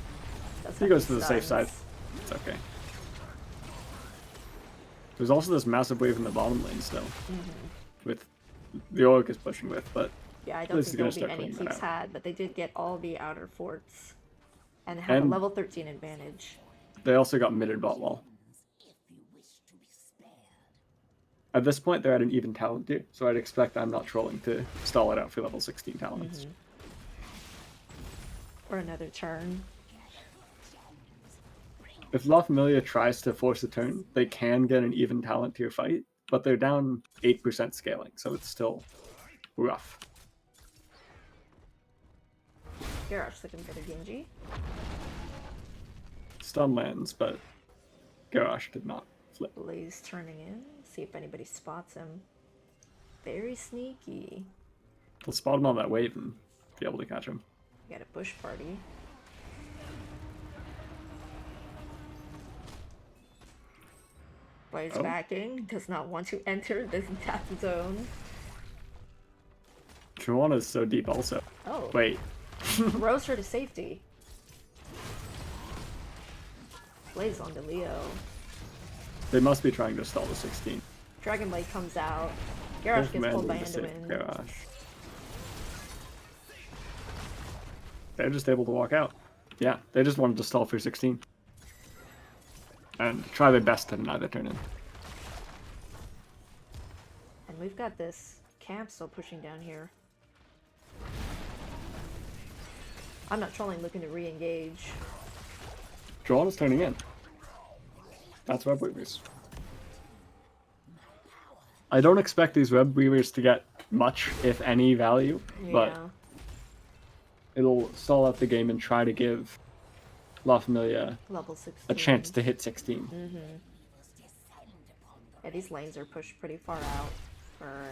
He goes to the safe side. It's okay. There's also this massive wave in the bottom lane still. With the Orc is pushing with, but Yeah, I at don't least think he's there'll gonna be start any cleaning that keeps out. had, but they did get all the outer forts. And have a And- level 13 advantage. They also got mid and bot wall. At this point, they're at an even talent tier, so I'd expect I'm Not Trolling to stall it out for level 16 talents. Or another turn. If La Familia tries to force a turn, they can get an even talent tier fight, but they're down 8% scaling, so it's still rough. Garrosh looking for the Genji. Stun lands, but Garrosh did not flip. Blaze turning in. See if anybody spots him. Very sneaky. They'll spot him on that wave and be able to catch him. Got a bush party. Blaze Oh. backing. Does not want to enter this death zone. Juana is so deep also. Oh. Wait, Throws her to safety. Blaze onto Leo. they must be trying to stall the 16. Dragon Blade comes out. Garrosh gets pulled by Commanding to save Anduin. Garrosh. They're just able to walk out. Yeah, they just wanted to stall for 16. And try their best to deny the turn in. And we've got this camp still pushing down here. I'm not trolling, looking to re-engage. Drawn is turning in. That's Web Weavers. I don't expect these Web Weavers to get much, if any, value, but it'll stall out the game and try to give La Familia Level 16. a chance to hit 16. Yeah, these lanes are pushed pretty far out for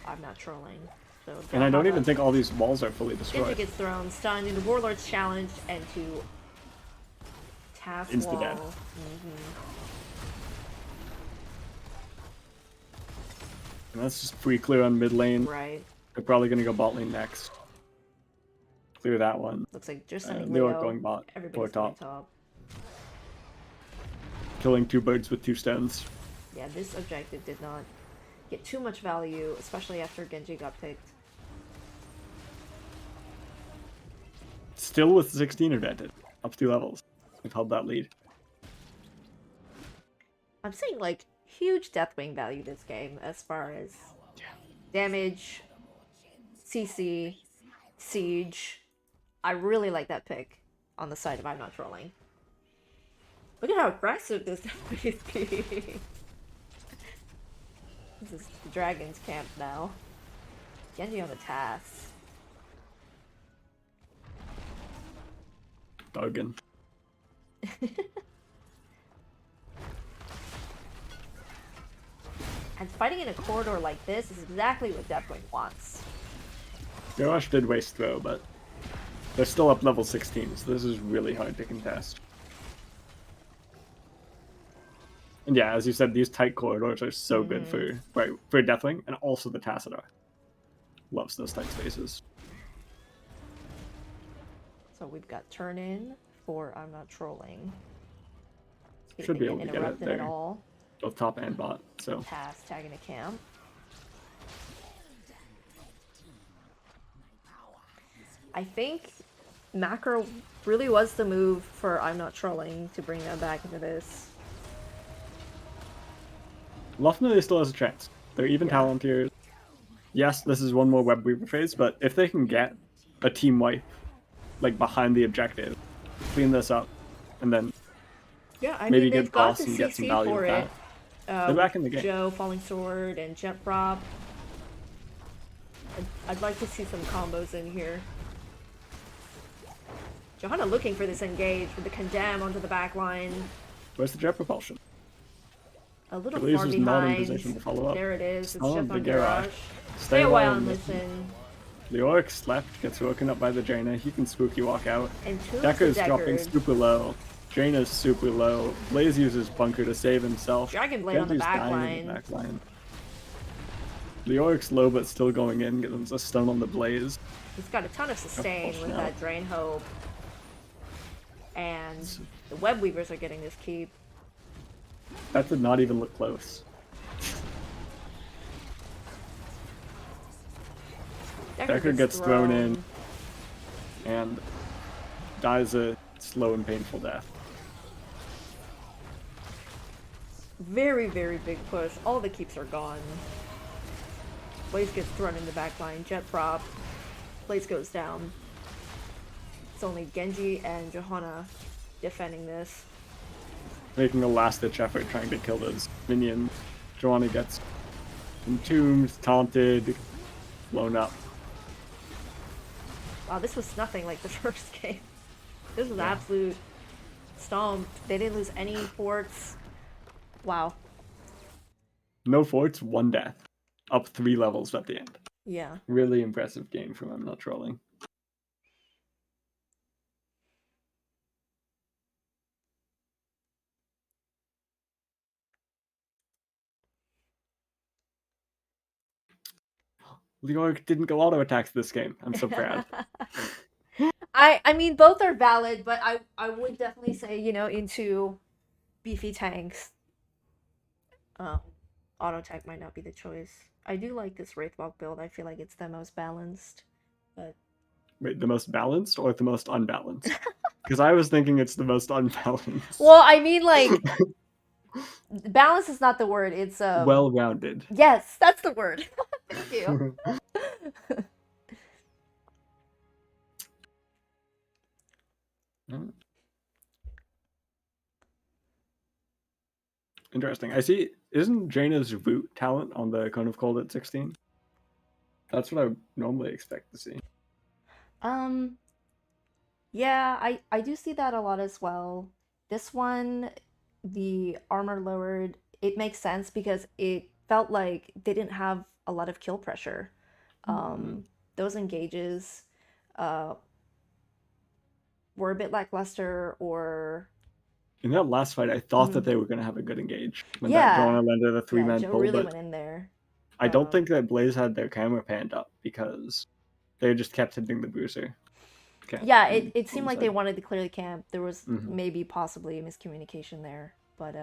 I'm not trolling. So And I don't even think all these walls are fully Genji destroyed. gets thrown, stunned into Warlord's challenge and to Task Insta-dead. Wall. And that's just free clear on mid lane. Right. They're probably going to go bot lane next. Clear that one. Looks like just sending They are Leo. going bot or Everybody's going top. top. Killing 2 birds with 2 stones. Yeah, this objective did not get too much value, especially after Genji got picked. Still with 16 advantage. Up 2 levels. We've held that lead. I'm seeing like huge Deathwing value this game as far as damage, CC, siege. I really like that pick on the side of I'm not trolling. Look at how aggressive this Deathwing is being. This is the Dragon's camp now. Genji on the task. Duggan. And fighting in a corridor like this is exactly what Deathwing wants. Garrosh did waste throw, but they're still up level 16, so this is really hard to contest. And yeah, as you said, these tight corridors are so good for Deathwing, and also the Tassadar. Loves those tight spaces. So we've got turn in for I'm not trolling. Should be able to get it interrupted at there. all. Both top and bot, so Pass tagging a camp. I think macro really was the move for I'm not trolling to bring them back into this. La Familia still has a chance. They're even talent tiers. Yes, this is one more Web Weaver phase, but if they can get a team wipe like behind the objective, clean this up, and then Yeah, I maybe mean, they've get got boss the and get some CC value for with it. that. They're back in the game. Joe, Falling Sword, and Jet Prop. I'd like to see some combos in here. Johanna looking for this engage with the Condemn onto the back line. Where's the jet propulsion? A little Galise far is behind. not in position to follow up. There it is. It's Stun just the on Garrosh. Garrosh. Stay Stay away away on on this. listen. The Oryx slept, gets woken up by the Jaina. He can spooky walk out. And Tomb's Dekka's the dropping Deckard. super low. Jaina's super low. Blaze uses bunker to save himself. Dragon Blade on the Genji's back dying line. in the back line. The Oryx low but still going in, getting a stun on the Blaze. He's got a ton of sustain push with now. that Drain Hope. And the Web Weavers are getting this keep. That did not even look close. Decker gets thrown in and dies a slow and painful death. Very, very big push. All the keeps are gone. Blaze gets thrown in the back line. Jet Prop. Blaze goes down. It's only Genji and Johanna defending this. Making a last-ditch effort trying to kill those minions. Joanna gets entombed, taunted, blown up. Wow, this was nothing like the first game. This was absolute stomp. They didn't lose any forts. Wow. No forts, 1 death. Up 3 levels at the end. Yeah. Really impressive game from I'm Not Trolling. Leoric didn't go auto attacks this game. I'm so proud. I mean, both are valid, but I would definitely say, you know, into beefy tanks. Auto attack might not be the choice. I do like this Wraithwalk build. I feel like it's the most balanced. But Wait, the most balanced or the most unbalanced? Because I was thinking it's the most unbalanced. Well, I mean, like, balance is not the word. It's Well-rounded. Yes, that's the word. Thank you. Interesting. I see. Isn't Jaina's root talent on the Cone of Cold at 16? That's what I would normally expect to see. Yeah, I do see that a lot as well. This one, the armor lowered, it makes sense because it felt like they didn't have a lot of kill pressure. Those engages were a bit lackluster, or In that last fight, I thought that they were going to have a good engage when that yeah, Joanna landed a yeah, three-man Joe pull, really but went in there. I don't think that Blaze had their camera panned up because they just kept hitting the bruiser. Yeah, it seemed like they wanted to clear the camp. There was maybe possibly a miscommunication there, but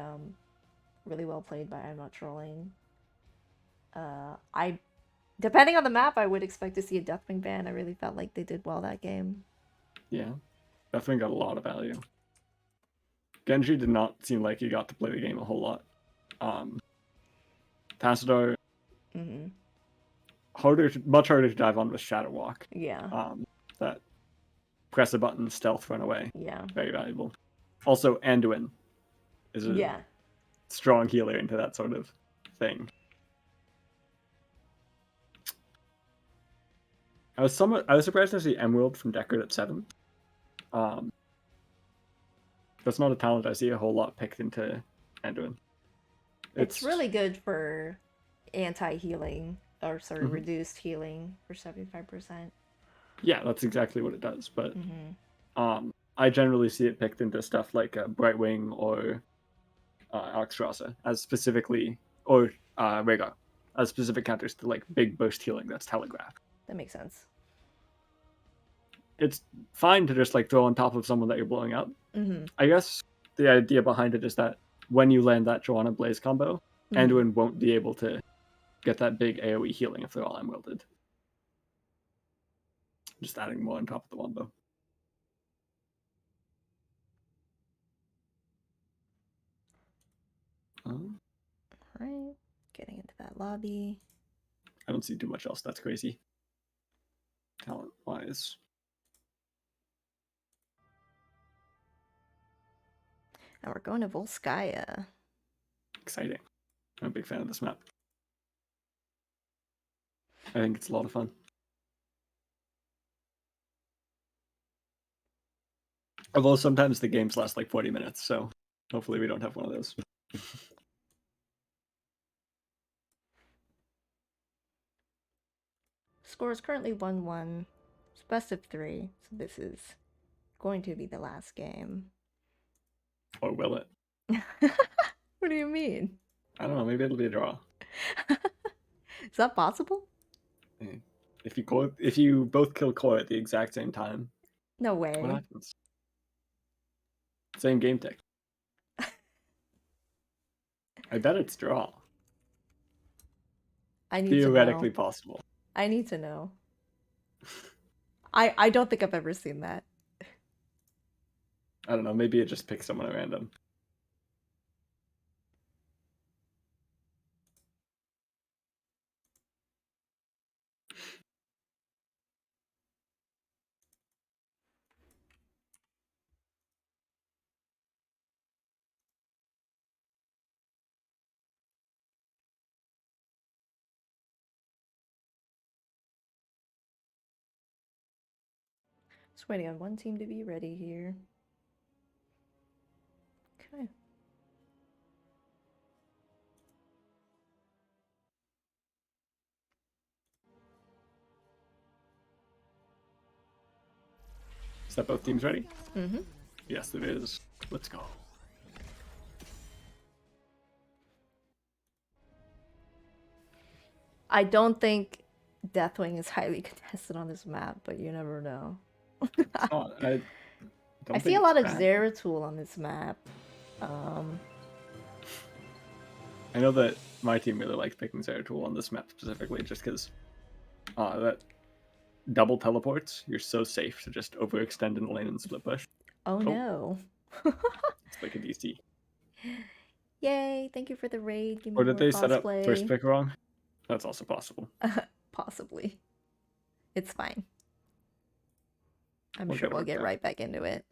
really well played by I'm Not Trolling. I depending on the map, I would expect to see a Deathwing ban. I really felt like they did well that game. Yeah, Deathwing got a lot of value. Genji did not seem like he got to play the game a whole lot. Tassadar, much harder to dive on with Shadow Walk. Yeah. That press a button, stealth, run away. Yeah. Very valuable. Also, Anduin is a strong healer into that sort of thing. I was surprised to see Emerald from Deckard at 7. That's not a talent I see a whole lot picked into Anduin. It's really good for anti-healing, or sort of reduced healing for 75%. Yeah, that's exactly what it does. But I generally see it picked into stuff like Brightwing or Alexstrasza as specifically, or Rhaegar, as specific counters to like big burst healing that's telegraphed. That makes sense. It's fine to just like throw on top of someone that you're blowing up. I guess the idea behind it is that when you land that Joanna Blaze combo, Anduin won't be able to get that big AoE healing if they're all emeralded. Just adding more on top of the wombo. Alright, getting into that lobby. I don't see too much else that's crazy. Talent-wise. And we're going to Volskaya. Exciting. I'm a big fan of this map. I think it's a lot of fun. Although sometimes the games last like 40 minutes, so hopefully we don't have one of those. Score is currently 1-1. It's best of 3, so this is going to be the last game. Or will it? What do you mean? I don't know, maybe it'll be a draw. Is that possible? If you both kill core at the exact same time, no way. What happens? Same game tick. I bet it's draw. Theoretically possible. I need to know. I don't think I've ever seen that. I don't know, maybe it just picks someone at random. Just waiting on one team to be ready here. Okay. Is that both teams ready? Mm-hmm. Yes, it is. Let's go. I don't think Deathwing is highly contested on this map, but you never know. I see a lot of Zeratul on this map. I know that my team really likes picking Zeratul on this map specifically, just because that double teleports, you're so safe to just overextend in the lane and split push. Oh no. It's like a DC. Yay, thank you for the raid. Give me Or more did they set up cosplay. first pick wrong? That's also possible. Possibly. It's fine. I'm We'll sure get we'll worked get out. right back into it.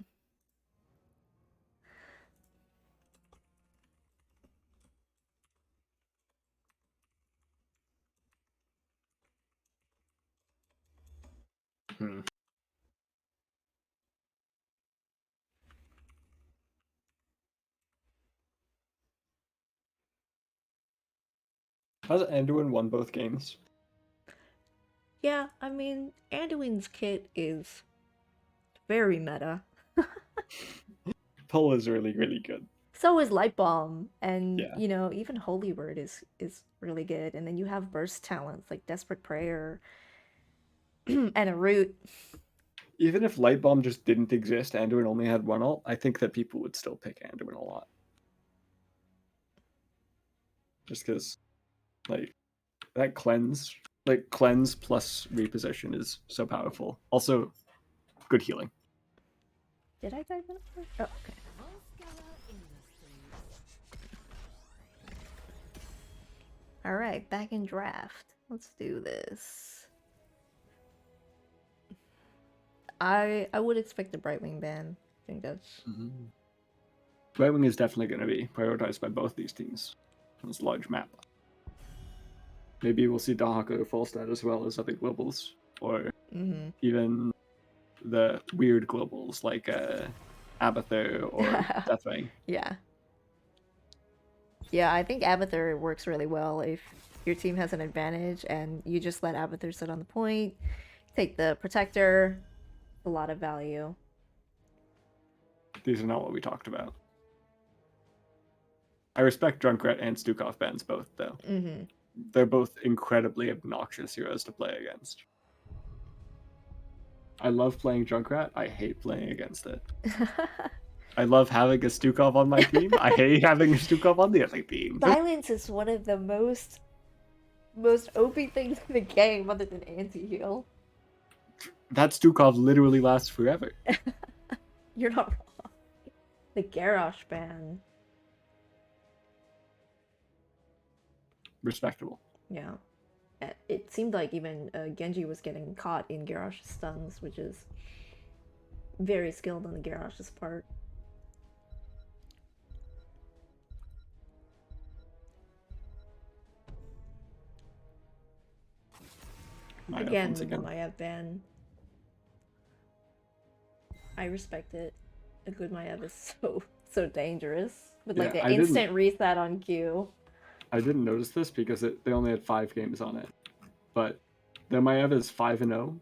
Has Anduin won both games? Yeah, I mean, Anduin's kit is very meta. Pull is really, really good. So is Light Bomb, and Yeah. you know, even Holy Word is really good. And then you have burst talents like Desperate Prayer and a Root. Even if Light Bomb just didn't exist, Anduin only had one ult, I think that people would still pick Anduin a lot. Just because, like, that cleanse plus reposition is so powerful. Also, good healing. Did I dive in? Oh, okay. All right, back in draft. Let's do this. I would expect the Brightwing ban. I think that's Brightwing is definitely going to be prioritized by both these teams on this large map. Maybe we'll see Dahaka full stat as well as other globals, or even the weird globals like Abathur or Deathwing. Yeah. Yeah, I think Abathur works really well if your team has an advantage and you just let Abathur sit on the point, take the protector, a lot of value. These are not what we talked about. I respect Junkrat and Stukov bans both, though. They're both incredibly obnoxious heroes to play against. I love playing Junkrat. I hate playing against it. I love having a Stukov on my team. I hate having a Stukov on the other team. Silence is one of the most OP things in the game other than anti-heal. That Stukov literally lasts forever. You're not wrong. The Garrosh ban. Respectable. Yeah. It seemed like even Genji was getting caught in Garrosh's stuns, which is very skilled on the Garrosh's part. Again, the Maiev ban. I respect it. A good Maiev is so dangerous. With like the instant reset on Q. I didn't notice this because they only had 5 games on it. But the Maiev is 5-0.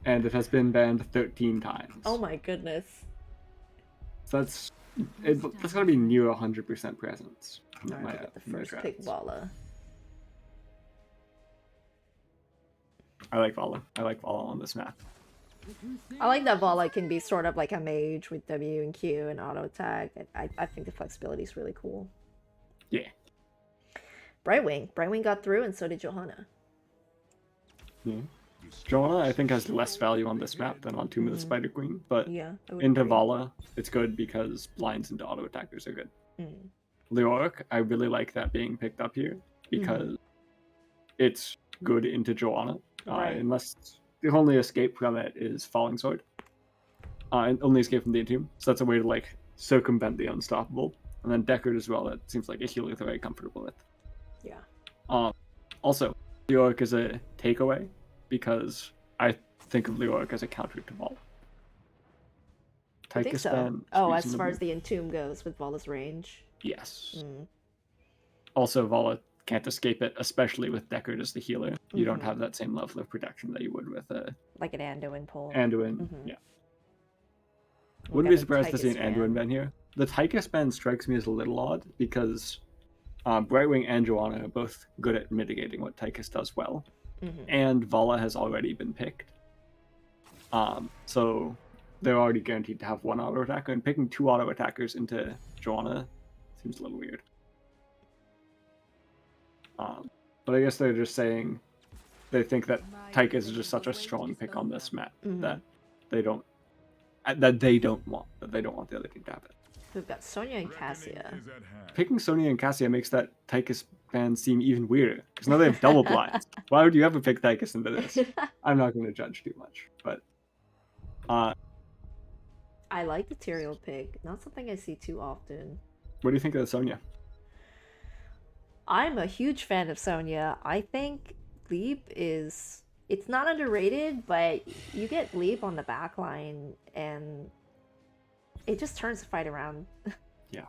And it has been banned 13 times. Oh my goodness. So that's gotta be near 100% presence. Alright, get the first pick Vala. I like Vala. I like Vala on this map. I like that Vala can be sort of like a mage with W and Q and auto attack. I think the flexibility is really cool. Yeah. Brightwing got through, and so did Johanna. Yeah. Johanna, I think, has less value on this map than on Tomb of the Spider Queen, but yeah, into Vala, it's good because blinds into auto attackers are good. Leoric, I really like that being picked up here because it's good into Johanna, unless the only escape from it is Falling Sword. And only escape from the Entomb, so that's a way to like circumvent the Unstoppable. And then Deckard as well, that seems like a healer they're very comfortable with. Yeah. Also, Leoric is a takeaway because I think of Leoric as a counter to Vala. I think so. Oh, as far as the Entomb goes with Vala's range? Yes. Also, Vala can't escape it, especially with Deckard as the healer. You don't have that same level of protection that you would with like an Anduin pull. Anduin, yeah. Wouldn't be surprised to see an Anduin ban here. The Tychus ban strikes me as a little odd because Brightwing and Johanna are both good at mitigating what Tychus does well. And Vala has already been picked. So they're already guaranteed to have one auto attacker, and picking 2 auto attackers into Johanna seems a little weird. But I guess they're just saying they think that Tychus is just such a strong pick on this map that they don't want the other team to have it. We've got Sonya and Cassia. Picking Sonya and Cassia makes that Tychus ban seem even weirder because now they have double blinds. Why would you ever pick Tychus into this? I'm not going to judge too much, but I like the Tyrael pick. Not something I see too often. what do you think of Sonya? I'm a huge fan of Sonya. I think Leap is... It's not underrated, but you get Leap on the backline and it just turns the fight around. Yeah.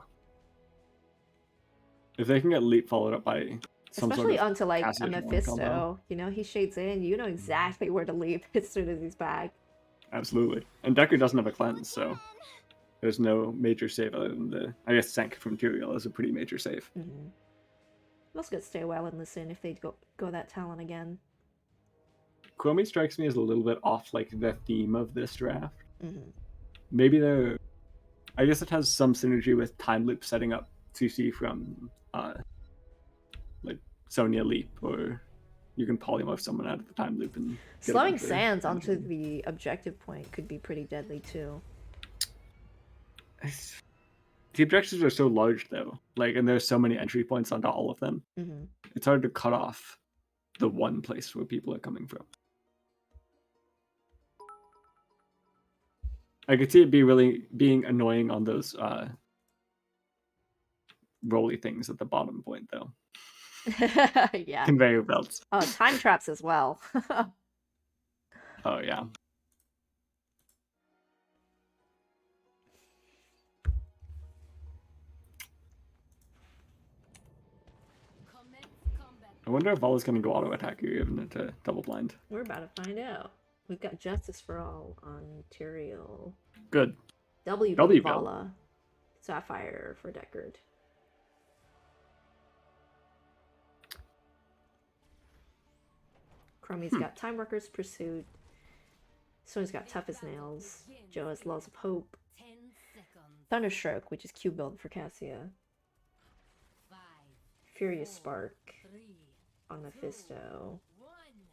If they can get Leap followed up by some Especially sort of onto like a Cassia Mephisto. combo. You know, he shades in, you know exactly where to leap as soon as he's back. Absolutely. And Decker doesn't have a cleanse, so there's no major save other than the... I guess Sank from Tyrael is a pretty major save. Let's get Stay Well and Listen if they go that talent again. Chromie strikes me as a little bit off like the theme of this draft. Maybe they're... I guess it has some synergy with Time Loop setting up CC from like Sonya Leap, or you can polymorph someone out of the Time Loop and... Slowing Sands onto the objective point could be pretty deadly too. The objectives are so large though, like, and there's so many entry points onto all of them. It's hard to cut off the one place where people are coming from. I could see it being annoying on those rolly things at the bottom point though. Yeah. Conveyor belts. Oh, time traps as well. Oh yeah. I wonder if Vala's going to go auto attack you even into double blind. We're about to find out. We've got Justice for All on Tyrael. Good. W W Vala. Sapphire for Deckard. Chromie's got Time Worker's Pursuit. Sonya's got Tough as Nails. Joe has Laws of Hope. Thunderstroke, which is Q build for Cassia. Furious Spark on Mephisto.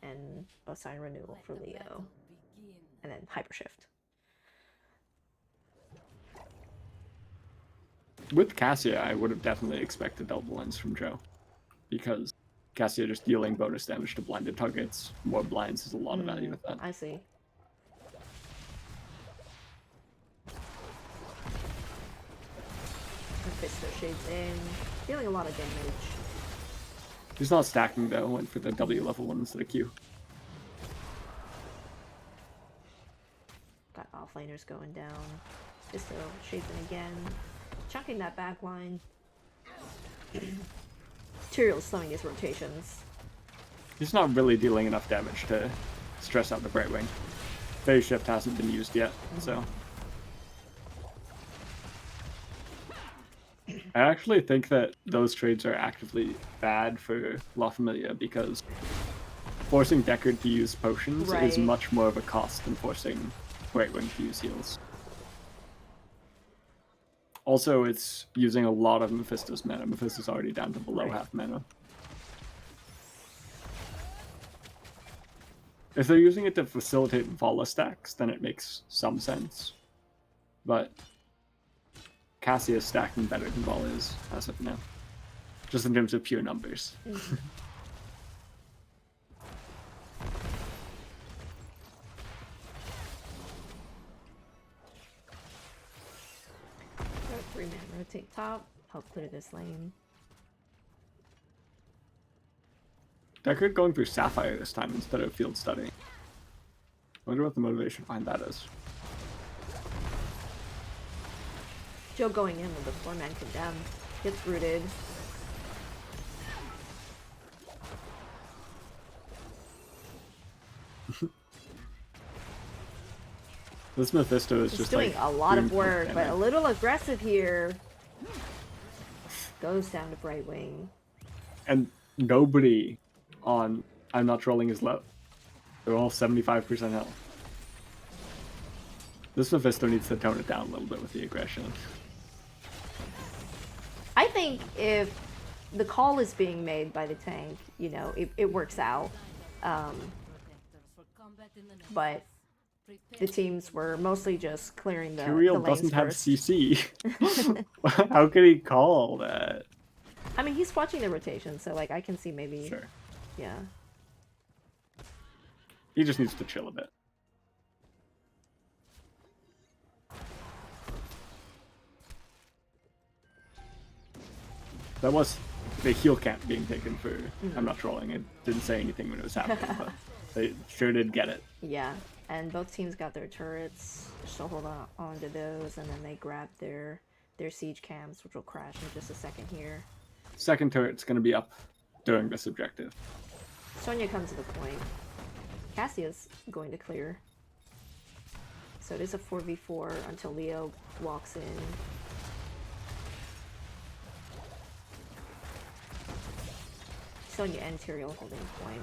And Bosine Renewal for Leo. And then Hypershift. With Cassia, I would have definitely expected double lens from Joe. Because Cassia just dealing bonus damage to blinded targets. More blinds is a lot of value with that. I see. Mephisto shades in, dealing a lot of damage. He's not stacking though, went for the W level one instead of Q. Got offlaners going down. Mephisto shades in again. Chunking that back line. Tyrael's slowing his rotations. He's not really dealing enough damage to stress out the Brightwing. Phase Shift hasn't been used yet, so... I actually think that those trades are actively bad for La Familia because forcing Deckard to use potions is much more of a cost than forcing Brightwing to use heals. Also, it's using a lot of Mephisto's mana. Mephisto's already down to below half mana. If they're using it to facilitate Vala stacks, then it makes some sense. But Cassia is stacking better than Vala is as of now. Just in terms of pure numbers. Three-man rotate top, help clear this lane. Deckard going through Sapphire this time instead of Field Study. I wonder what the motivation behind that is. Joe going in with the 4-man condemn. Gets rooted. This Mephisto is He's just doing like a lot of work, damage. but a little aggressive here. Goes down to Brightwing. And nobody on I'm Not Trolling is low. They're all 75% health. This Mephisto needs to tone it down a little bit with the aggression. I think if the call is being made by the tank, you know, it works out. But the teams were mostly just clearing the Tyrael lanes doesn't have first. CC. How could he call that? I mean, he's watching the rotation, so like I can see maybe. Sure. Yeah. He just needs to chill a bit. That was the heal camp being taken for. I'm not trolling. It didn't say anything when it was happening, but they sure did get it. Yeah, and both teams got their turrets, so hold on to those, and then they grabbed their siege cams, which will crash in just a second here. Second turret's gonna be up during this objective. Sonya comes to the point. Cassia's going to clear. So it is a 4v4 until Leo walks in. Sonya and Tyrael holding point.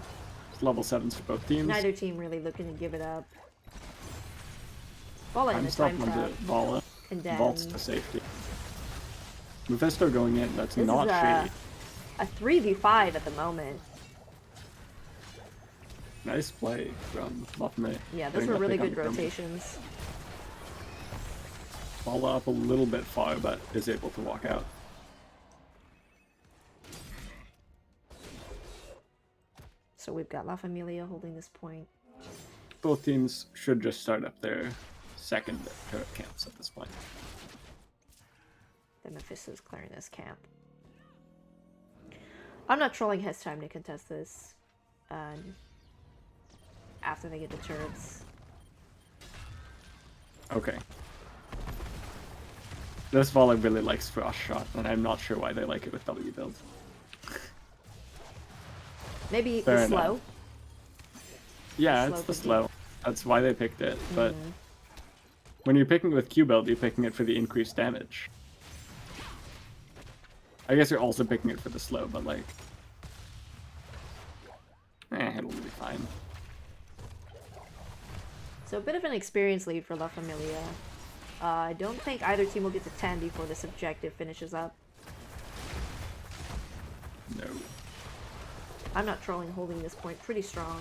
It's level 7s for both teams. Neither team really looking to give it up. Vola in the Stop time onto trap. Vola. And then Vaults to safety. Mephisto going in, that's this not is shady. a 3v5 at the moment. Nice play from Lafme. Yeah, those were really good rotations. Vola up a little bit far, but is able to walk out. So we've got La Familia holding this point. Both teams should just start up their second turret camps at this point. The Mephisto's clearing this camp. I'm not trolling has time to contest this. After they get the turrets. Okay. This Volley really likes Frost Shot, and I'm not sure why they like it with W build. Maybe Fair the enough. slow. Yeah, Slow it's the could be- slow. That's why they picked it, but when you're picking it with Q build, you're picking it for the increased damage. I guess you're also picking it for the slow, but like... it'll be fine. So a bit of an experience lead for La Familia. I don't think either team will get to 10 before this objective finishes up. No. I'm not trolling holding this point pretty strong.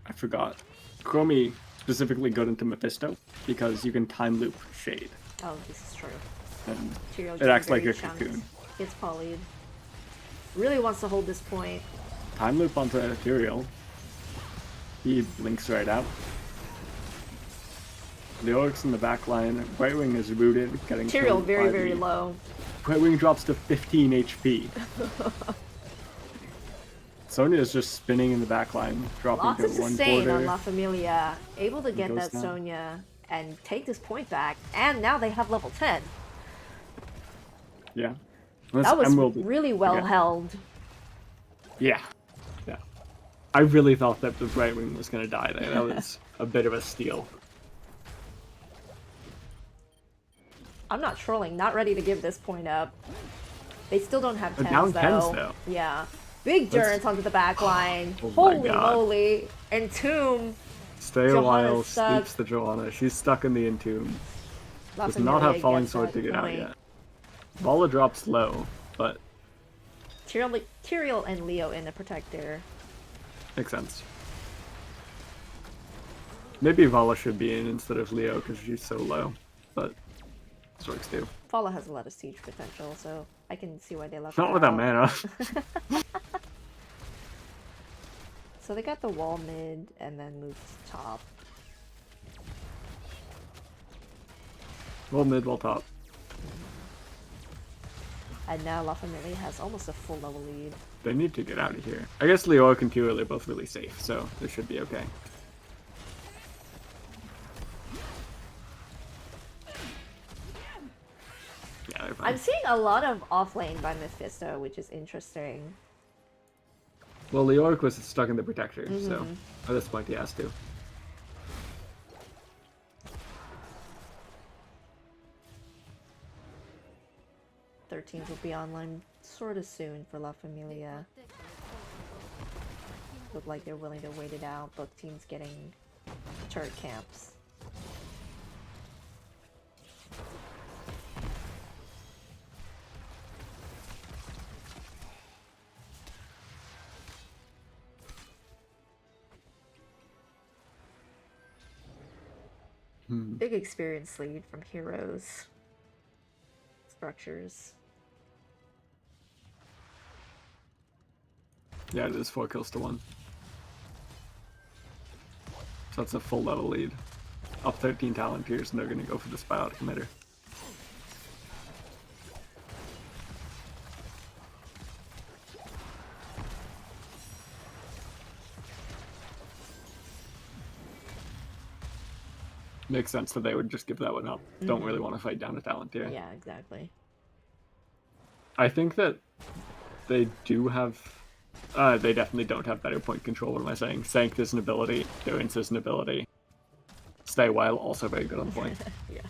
I forgot. Chromie specifically got into Mephisto because you can time loop Shade. Oh, this is true. And Tyrael it getting acts like very a chunks. cocoon. Gets polyed. Really wants to hold this point. Time loop onto Tyrael. He blinks right out. The Orcs in the back line. Right Wing is rooted, getting Tyrael killed very, by very the- low. Right Wing drops to 15 HP. Sonya is just spinning in the back line, dropping Lots to of one sustain quarter. on La Familia. Able to get goes that down. Sonya and take this point back. And now they have level 10. Yeah. That was Emerald really well again. held. Yeah. Yeah. I really thought that the Right Wing was going to die there. That was a bit of a steal. I'm not trolling, not ready to give this point up. They still don't have 10s, They're down though. 10s, though. Yeah. Big durance onto the back line. Oh my Holy God. moly. Entomb. Stay a Johanna's while, stuck. sleeps the Johanna. She's stuck in the Entomb. La Does not Familia have Falling gets Sword that to get out point. yet. Vola drops low, but Tyrael and Leo in the protector. makes sense. Maybe Vola should be in instead of Leo because she's so low, but Storks do. Fala has a lot of siege potential, so I can see why they left Not her without out. mana. So they got the wall mid and then moved to top. Well mid, well top. And now La Familia has almost a full level lead. They need to get out of here. I guess Leoric and Tyrael are both really safe, so they should be okay. Yeah, they're fine. I'm seeing a lot of offlane by Mephisto, which is interesting. Well, Leoric was stuck in the protector, so at this point he has to. Thirteens will be online sort of soon for La Familia. Look like they're willing to wait it out. Both teams getting turret camps. Big experience lead from heroes. Structures. Yeah, it is 4 kills to 1. So that's a full level lead. Up 13 talent tiers, and they're going to go for this biotic emitter. Makes sense that they would just give that one up. Don't really want to fight down a talent tier. Yeah, exactly. I think that they do have... they definitely don't have better point control. What am I saying? Sanct is an ability. Doin's is an ability. Stay While, also very good on point. Yeah.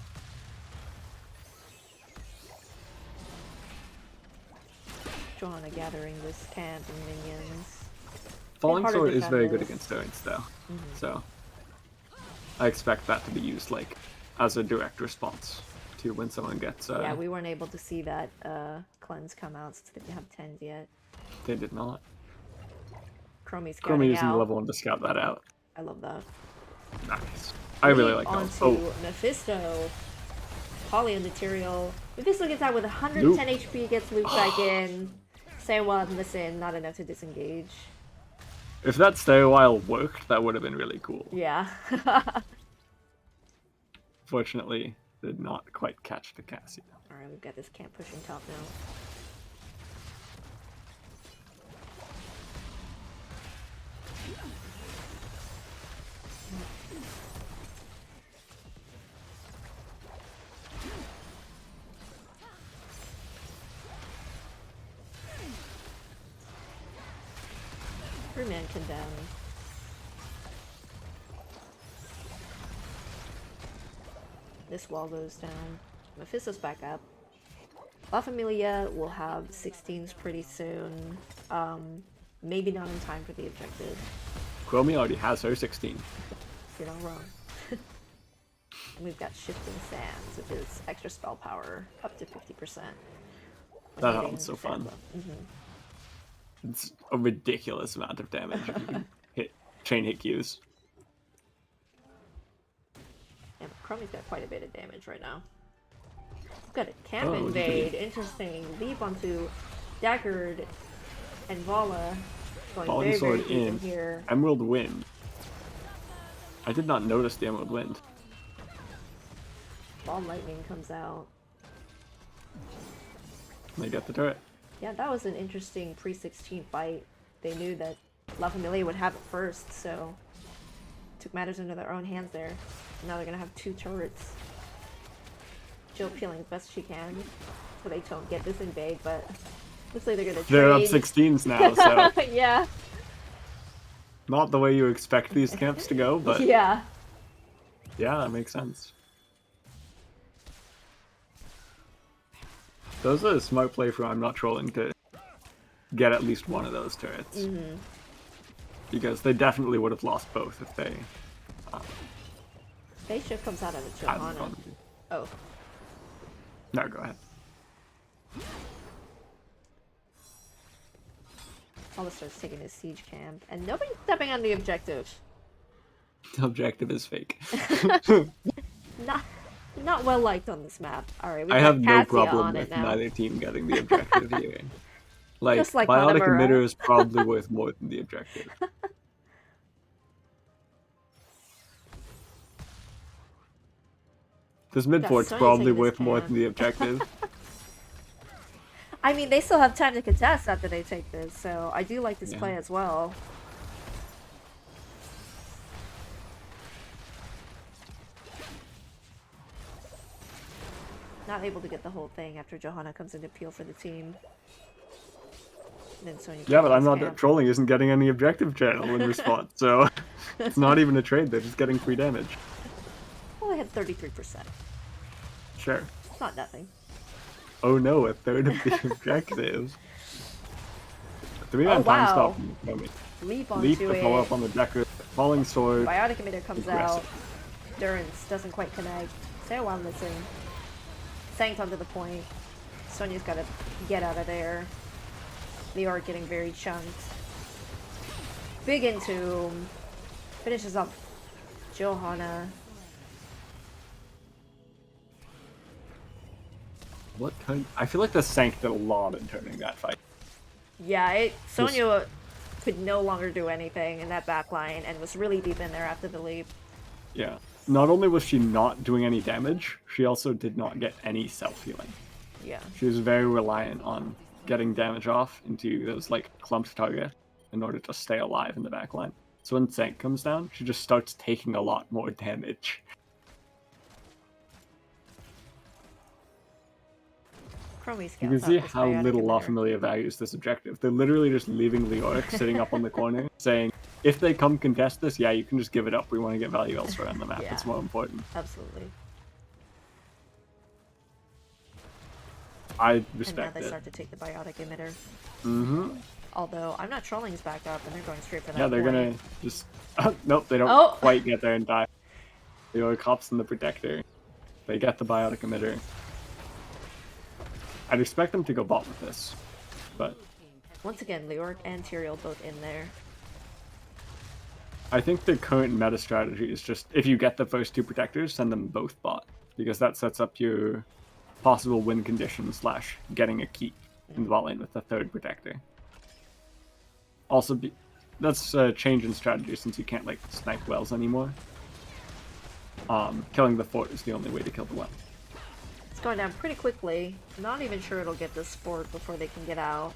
Johanna gathering this camp and minions. Falling Harder Sword to is very good defend against Doin's, though. So I expect that to be used like as a direct response to when someone gets... Yeah, we weren't able to see that cleanse come out since they didn't have 10s yet. They did not. Chromie's Chromie scouting using the out. level 1 to scout that out. I love that. Nice. I really like on that. to Oh, Mephisto. Poly on material. Mephisto gets out with 110 HP, gets looped back in. Say what, listen, not enough to disengage. if that Stay a While worked, that would have been really cool. Yeah. Fortunately, did not quite catch the Cassia. Alright, we've got this camp pushing top now. Three-man condemn. This wall goes down. Mephisto's back up. La Familia will have 16s pretty soon. Maybe not in time for the objective. Chromie already has her 16. You're not wrong. And we've got Shifting Sands, which is extra spell power, up to 50%. That sounds so fun. Mm-hmm. It's a ridiculous amount of damage if you can hit chain hit Qs. And Chromie's got quite a bit of damage right now. We've got a camp Oh, invade. Interesting. Leap onto Daggard and Vala. Going Falling very, Sword very deep in. here. Emerald Wind. I did not notice the Emerald Wind. Ball Lightning comes out. They get the turret. Yeah, that was an interesting pre-16 fight. They knew that La Familia would have it first, so took matters into their own hands there. Now they're gonna have 2 turrets. Jill peeling as best she can so they don't get this invade, but looks like they're gonna trade. They're up 16s now, so Yeah. not the way you expect these camps to go, but Yeah. yeah, that makes sense. Those are a smart play for I'm Not Trolling to get at least one of those turrets. Because they definitely would have lost both if they Phase shift comes out of a hadn't Johanna. gone. Oh. No, go ahead. Paula starts taking his siege camp, and nobody's stepping on the objective. The objective is fake. Not well liked on this map. Alright, we I got have no Cassia problem on it with now. neither team getting the objective here. Like, Just like Biotic Hanamura. Emitter is probably worth more than the objective. This mid fort's Sonya probably taking this worth more camp. than the objective. I mean, they still have time to contest after they take this, so I do like this Yeah. play as well. Not able to get the whole thing after Johanna comes in to peel for the team. Then Sonya Yeah, but takes I'm Not camp. Trolling isn't getting any objective channel in response, so it's not even a trade, they're just getting free damage. Well, I had 33%. Sure. It's not nothing. Oh no, a third of the objectives. 3-man Oh, time wow. stop from Chromie. Leap onto Leap to it. follow up on the Decker. Falling Sword. Biotic emitter comes out. Aggressive. Durance doesn't quite connect. Say while missing. Sank onto the point. Sonya's got to get out of there. They are getting very chunked. Big Entomb. Finishes up Johanna. What kind? I feel like the Sank did a lot in turning that fight. Yeah, Sonya could no longer do anything in that back line and was really deep in there after the leap. Yeah. Not only was she not doing any damage, she also did not get any self-healing. Yeah. She was very reliant on getting damage off into those like clumped targets in order to stay alive in the back line. So when Sank comes down, she just starts taking a lot more damage. You can see how little La Familia values this objective. They're literally just leaving Leoric sitting up on the corner, saying, if they come contest this, yeah, you can just give it up. We want to get value elsewhere on the map. Yeah. It's more important. Absolutely. I And respect now they it. start to take the biotic emitter. Mm-hmm. Although, I'm not trolling his back up, and they're going straight for that Yeah, they're point. gonna just... nope, they don't Oh! quite get there in time. Leoric hops in the protector. They get the biotic emitter. I'd expect them to go bot with this, but... Once again, Leoric and Tyrael both in there. I think the current meta strategy is just, if you get the first two protectors, send them both bot. Because that sets up your possible win condition / getting a keep in the bot lane with the third protector. Also, that's a change in strategy since you can't like snipe wells anymore. Killing the fort is the only way to kill the well. It's going down pretty quickly. Not even sure it'll get this fort before they can get out.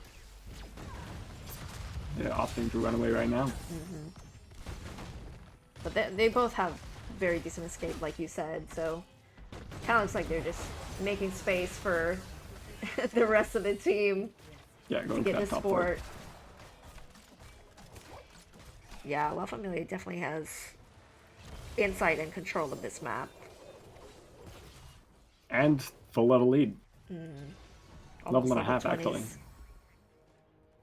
They're opting to run away right now. Mm-hmm. But they both have very decent escape, like you said, so it kind of looks like they're just making space for the rest of the team Yeah, to going get for this that top fort. fort. Yeah, La Familia definitely has insight and control of this map. And full level lead. Almost Level and a level half, 20s. actually.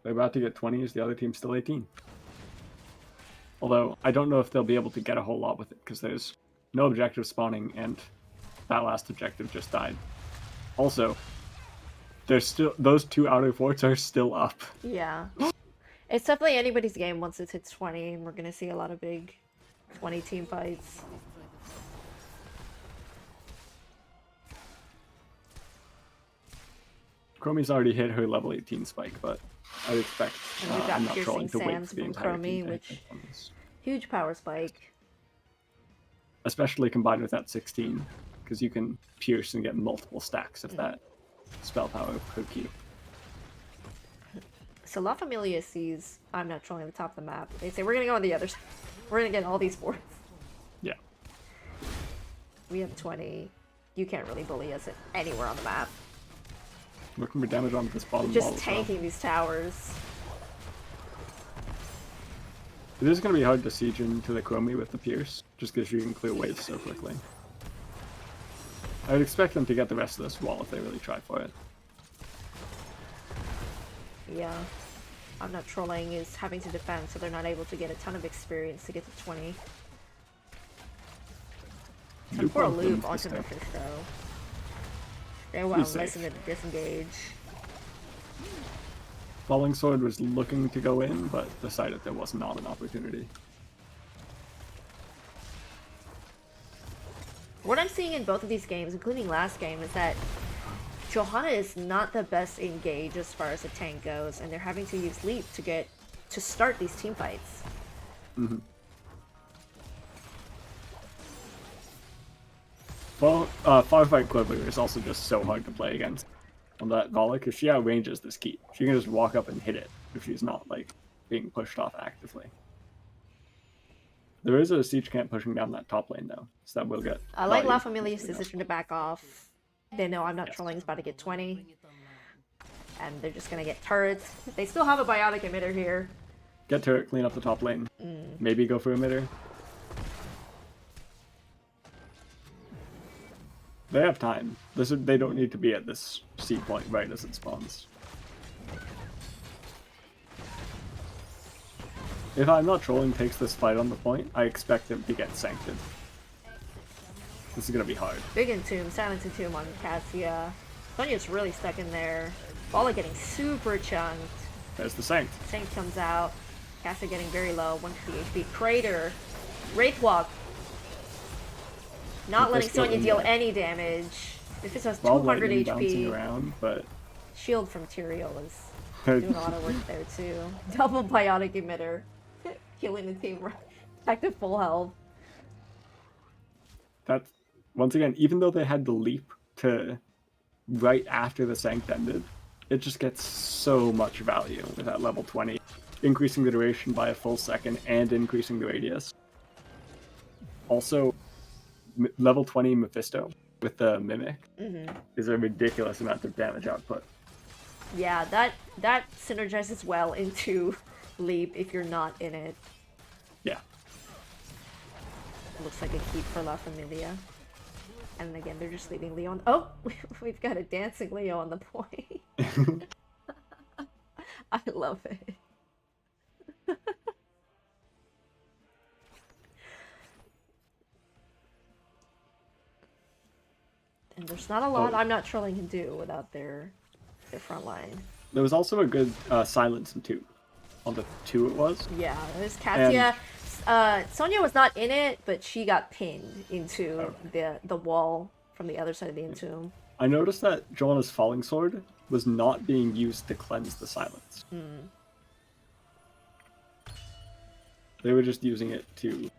They're about to get 20s, the other team's still 18. Although, I don't know if they'll be able to get a whole lot with it, because there's no objective spawning, and that last objective just died. Also, there's still those two outer forts are still up. Yeah. It's definitely anybody's game once it hits 20, and we're gonna see a lot of big 20 team fights. Chromie's already hit her level 18 spike, but I'd expect And we've got I'm not piercing trolling to wait sands for the from entire team Chromie, to which hit 20s. huge power spike. Especially combined with that 16, because you can pierce and get multiple stacks if that spell power could keep. So La Familia sees I'm not trolling the top of the map. They say we're gonna go on the other side. We're gonna get all these forts. Yeah. We have 20. You can't really bully us anywhere on the map. Looking for damage on this bottom Just wall as well. tanking these towers. It is going to be hard to siege into the Chromie with the Pierce, just because you can clear waves so quickly. I would expect them to get the rest of this wall if they really try for it. Yeah. I'm not trolling is having to defend, so they're not able to get a ton of experience to get to 20. So Loop poor on them loop for onto the the step. Fisto. They won't safe. listen to disengage. Falling Sword was looking to go in, but decided there was not an opportunity. What I'm seeing in both of these games, including last game, is that Johanna is not the best engage as far as the tank goes, and they're having to use Leap to start these team fights. Mm-hmm. Well, Firefight Quiver is also just so hard to play against on that Vala, because she outranges this keep. She can just walk up and hit it if she's not, like, being pushed off actively. There is a siege camp pushing down that top lane, though, so that will get... I like La value. Familia's decision to back off. They know I'm not trolling is about to get 20. And they're just gonna get turrets. They still have a biotic emitter here. Get turret, clean up the top lane. Maybe go for emitter. They have time. They don't need to be at this C point right as it spawns. If I'm not trolling takes this fight on the point, I expect him to get sanctioned. This is gonna be hard. Big Entomb, Silence Entomb on Cassia. Sonya's really stuck in there. Bala getting super chunked. There's the sanct. Sank comes out. Cassia getting very low, 150 HP. Crater. Wraithwalk. Not letting Sonya deal any damage. If it has Wild 200 Lightning bouncing HP, around, but shield from Tyrael is doing a lot of work there too. Double biotic emitter, killing the team back to full health. that's once again, even though they had the leap to right after the Sanct ended, it just gets so much value with that level 20, increasing the duration by a full second and increasing the radius. Also, level 20 Mephisto with the Mimic is a ridiculous amount of damage output. Yeah, that synergizes well into Leap if you're not in it. Yeah. Looks like a keep for La Familia. And again, they're just leaving Leo on... Oh! We've got a dancing Leo on the point. I love it. And there's not a lot I'm not trolling can do without their front line. There was also a good silence in 2. On the 2 it was. Yeah, there's Katya. Sonya was not in it, but she got pinned into the wall from the other side of the entomb. I noticed that Joanna's Falling Sword was not being used to cleanse the silence. They were just using it to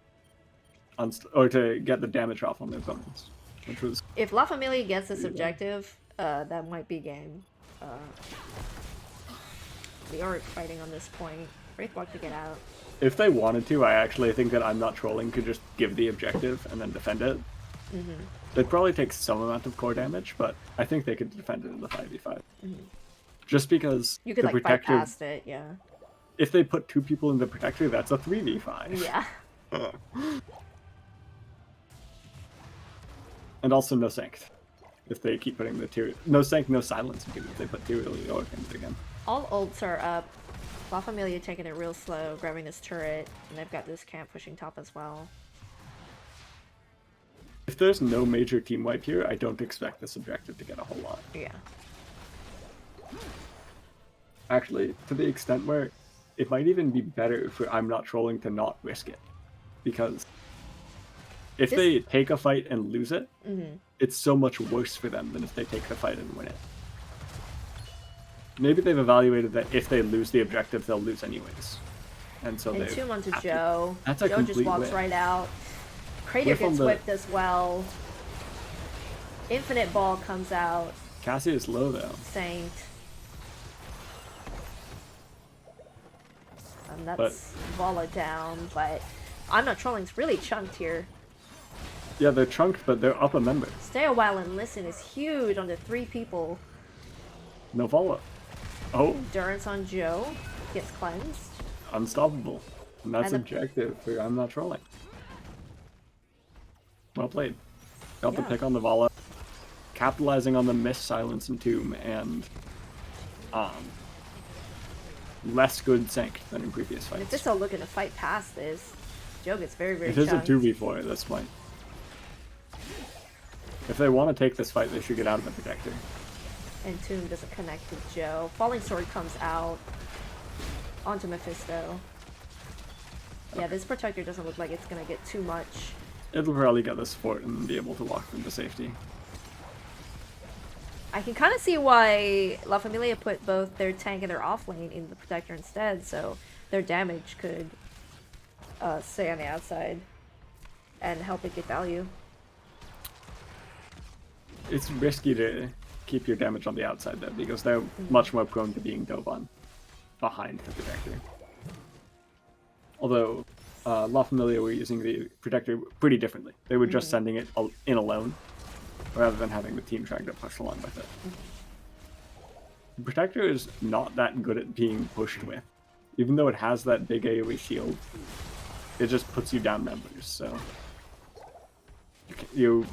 to get the damage off on their opponents, which was... If La Familia gets this objective, that might be game. The Auric fighting on this point. Wraithwalk to get out. If they wanted to, I actually think that I'm Not Trolling could just give the objective and then defend it. They'd probably take some amount of core damage, but I think they could defend it in the 5v5. Just because you could the like Protector... fight past it, yeah. If they put 2 people in the Protector, that's a 3v5. Yeah. And also no Sanct. If they keep putting the tier... No Sanct, no Silence into it if they put tier Leoric into it again. All ults are up. La Familia taking it real slow, grabbing this turret, and they've got this camp pushing top as well. If there's no major team wipe here, I don't expect this objective to get a whole lot. Yeah. Actually, to the extent where it might even be better for I'm Not Trolling to not risk it. Because if they take a fight and lose it, it's so much worse for them than if they take the fight and win it. Maybe they've evaluated that if they lose the objective, they'll lose anyways. And so they... Entomb onto Joe. That's a Joe just complete walks win. right out. Crater gets whipped as well. Infinite Ball comes out. Cassie is low though. Saint. And that's Vala down, but I'm Not Trolling's really chunked here. Yeah, they're chunked, but they're up a member. Stay a while and listen is huge onto 3 people. No follow-up. Oh, Endurance on Joe gets cleansed. unstoppable. And that's And objective for I'm Not Trolling. Well played. Got the Yeah. pick on the Vala. Capitalizing on the missed Silence and Tomb and less good Sanct than in previous fights. If they're still looking to fight past this, Joe gets very, very It is a chunked. 2v4 at this point. If they want to take this fight, they should get out of the Protector. And Tomb doesn't connect to Joe. Falling Sword comes out onto Mephisto. Yeah, this Protector doesn't look like it's gonna get too much. It'll probably get the support and be able to walk them to safety. I can kind of see why La Familia put both their tank and their off lane in the Protector instead, so their damage could stay on the outside and help it get value. It's risky to keep your damage on the outside though, because they're much more prone to being dove on behind the Protector. Although La Familia were using the Protector pretty differently. They were just sending it in alone, rather than having the team trying to push along with it. The Protector is not that good at being pushed with. Even though it has that big AoE shield, it just puts you down members, so you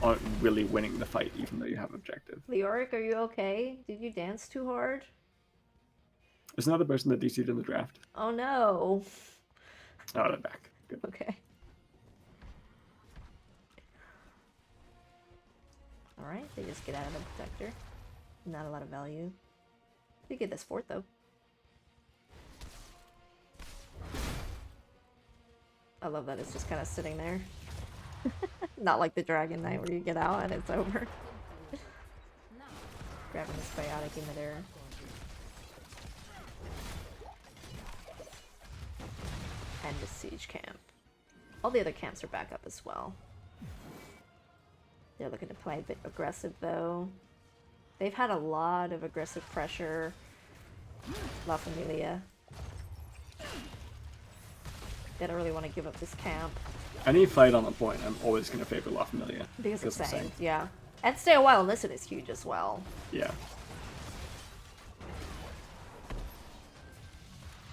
aren't really winning the fight even though you have objective. Leoric, are you okay? Did you dance too hard? There's another person that DC'd in the draft. Oh no. Oh, they're back. Good. Okay. Alright, they just get out of the Protector. Not a lot of value. We get this fort though. I love that it's just kind of sitting there. Not like the Dragon Knight where you get out and it's over. Grabbing this biotic emitter. And the siege camp. All the other camps are back up as well. They're looking to play a bit aggressive though. They've had a lot of aggressive pressure. La Familia. They don't really want to give up this camp. Any fight on the point, I'm always going to favor La Familia. Because it's insane, yeah. And stay a while illicit is huge as well. Yeah.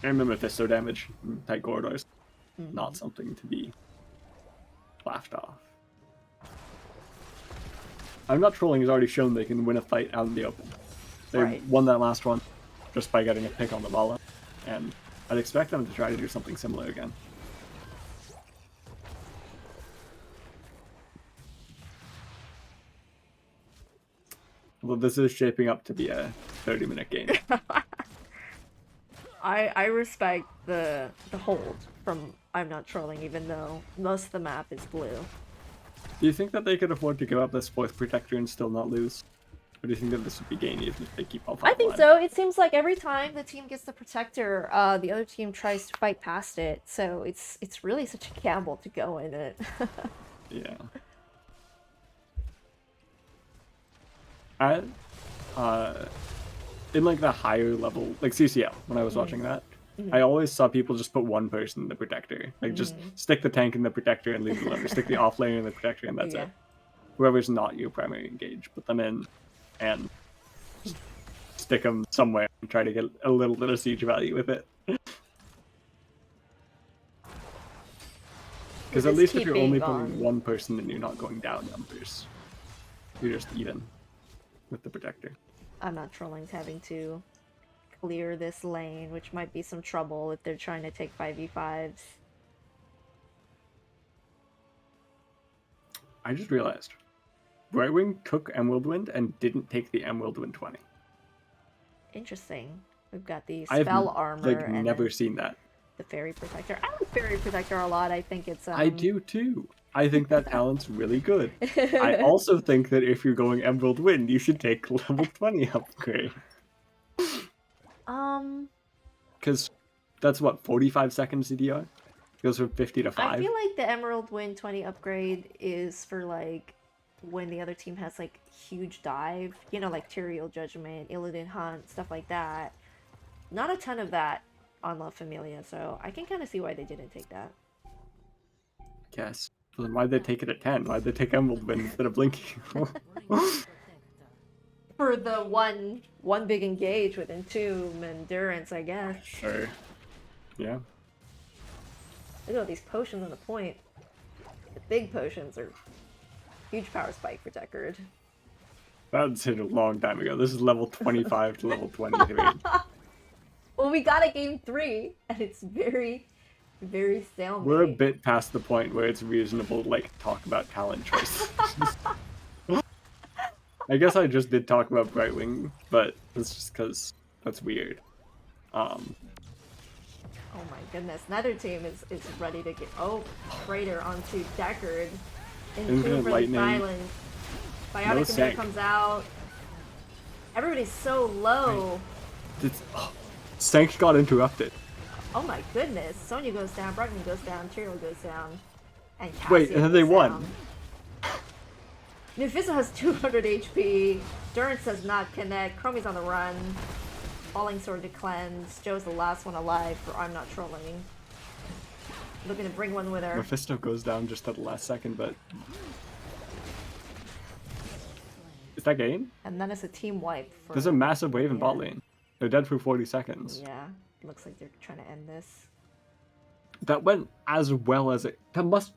I remember Mephisto damage, tight corridors. Not something to be laughed off. I'm Not Trolling has already shown they can win a fight out in the open. They won that last one just by getting a pick on the Vala, and I'd expect them to try to do something similar again. Well, this is shaping up to be a 30-minute game. I respect the hold from I'm Not Trolling, even though most of the map is blue. Do you think that they could afford to give up this fourth protector and still not lose? Or do you think that this would be gain even if they keep all five I think alive? so. It seems like every time the team gets the protector, the other team tries to fight past it. So it's really such a gamble to go in it. Yeah. In like the higher level, like CCL, when I was watching that, I always saw people just put one person in the protector. Like just stick the tank in the protector and leave it alone. Or stick the off laner in the protector and that's it. Whoever's not your primary engage, put them in and just stick them somewhere and try to get a little bit of siege value with it. Because at least if you're only putting one person and you're not going down numbers, you're just even with the protector. I'm Not Trolling's having to clear this lane, which might be some trouble if they're trying to take 5v5s. I just realized Brightwing took Emerald Wind and didn't take the Emerald Wind 20. Interesting. We've got the spell armor and never seen that. The fairy protector. I like fairy protector a lot. I think it's I do too. I think that talent's really good. I also think that if you're going Emerald Wind, you should take level 20 upgrade. Because that's what, 45 seconds CDR? Goes from 50 to 5. I feel like the Emerald Wind 20 upgrade is for like when the other team has like huge dive, you know, like Tyrael Judgment, Illidan Hunt, stuff like that. Not a ton of that on La Familia, so I can kind of see why they didn't take that. Yes. So then why'd they take it at 10? Why'd they take Emerald Wind instead of Blinking? For the one big engage with Entomb and Endurance, I guess. Sure. Yeah. Look at all these potions on the point. The big potions are huge power spike for Deckard. That's hit a long time ago. This is level 25 to level 23. Well, we got a game 3, and it's very, very stalemate. We're a bit past the point where it's reasonable to like talk about talent choice. I guess I just did talk about Brightwing, but it's just because that's weird. Oh my goodness, neither team is ready to get... Oh, Raider onto Deckard. Infinite Lightning. Silence. Biotic Emitter comes out. Everybody's so low. Sank got interrupted. Oh my goodness. Sonya goes down, Brightman goes down, Tyrael goes down. And Cassian Wait, and then they won. Mephisto has 200 HP. Durance does not connect. Chromie's on the run. Falling Sword to cleanse. Joe's the last one alive for I'm Not Trolling. Looking to bring one with her. Mephisto goes down just at the last second, but... Is that game? And then it's a team wipe. For... There's a massive wave in bot lane. They're dead for 40 seconds. Yeah, looks like they're trying to end this. That went as well as it... That must...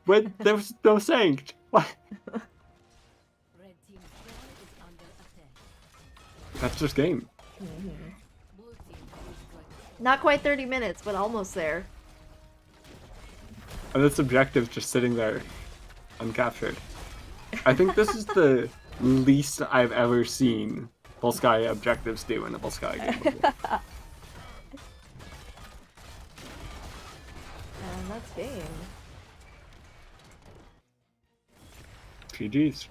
When there was no sanked. What? That's just game. Not quite 30 minutes, but almost there. And this objective just sitting there uncaptured. I think this is the least I've ever seen Volskaya objectives do in a Volskaya game before. And that's game. GG's.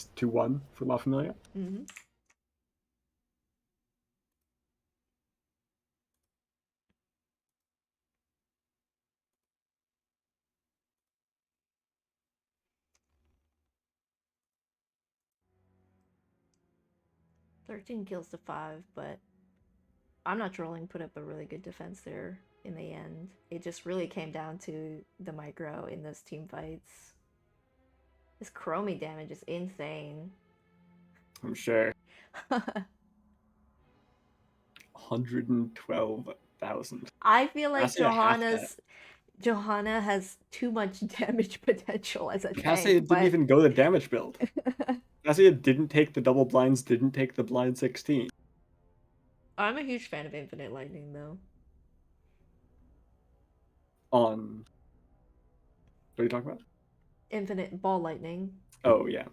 It's 2-1 for La Familia. Mm-hmm. "13 kills to 5, but I'm not trolling. Put up a really good defense there in the end. It just really came down to the micro in those team fights. This chromie damage is insane. I'm sure. 112,000. I feel like Cassia half that. Johanna has too much damage potential as a Cassia tank, didn't even go the damage build. Cassia didn't take the double blinds, didn't take the blind 16. I'm a huge fan of Infinite Lightning, though. On... What are you talking about? Infinite Ball Lightning. Oh, yeah.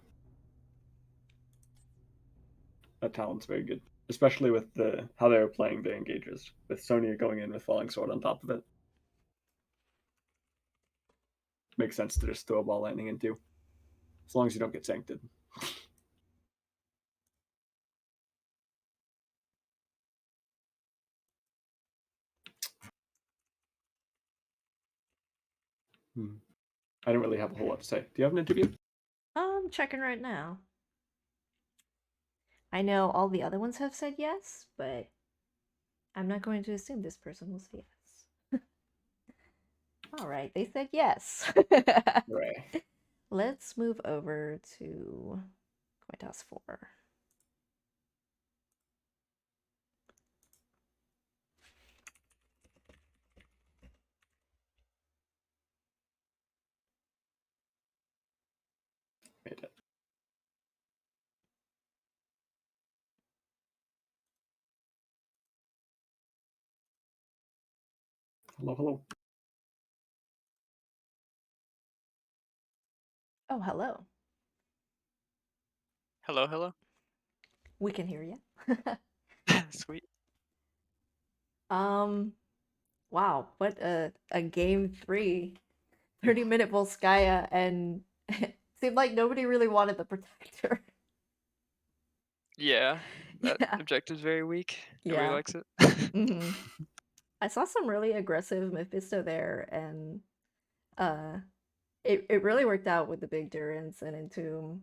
That talent's very good. Especially with how they were playing the engages. With Sonya going in with Falling Sword on top of it. Makes sense to just throw a Ball Lightning into. As long as you don't get sancted. I don't really have a whole lot to say. Do you have an interview? I'm checking right now. I know all the other ones have said yes, but I'm not going to assume this person will say yes. All right, they said yes. Right. Let's move over to Cointoss 4. Made it. Hello, hello. Oh, hello. Hello, hello. We can hear you. Sweet. Wow, what a game 3. 30-minute Volskaya, and it seemed like nobody really wanted the protector. Yeah, that Yeah. objective's very weak. Yeah. Nobody likes it. Mm-hmm. I saw some really aggressive Mephisto there, and it really worked out with the big Durance and Entomb.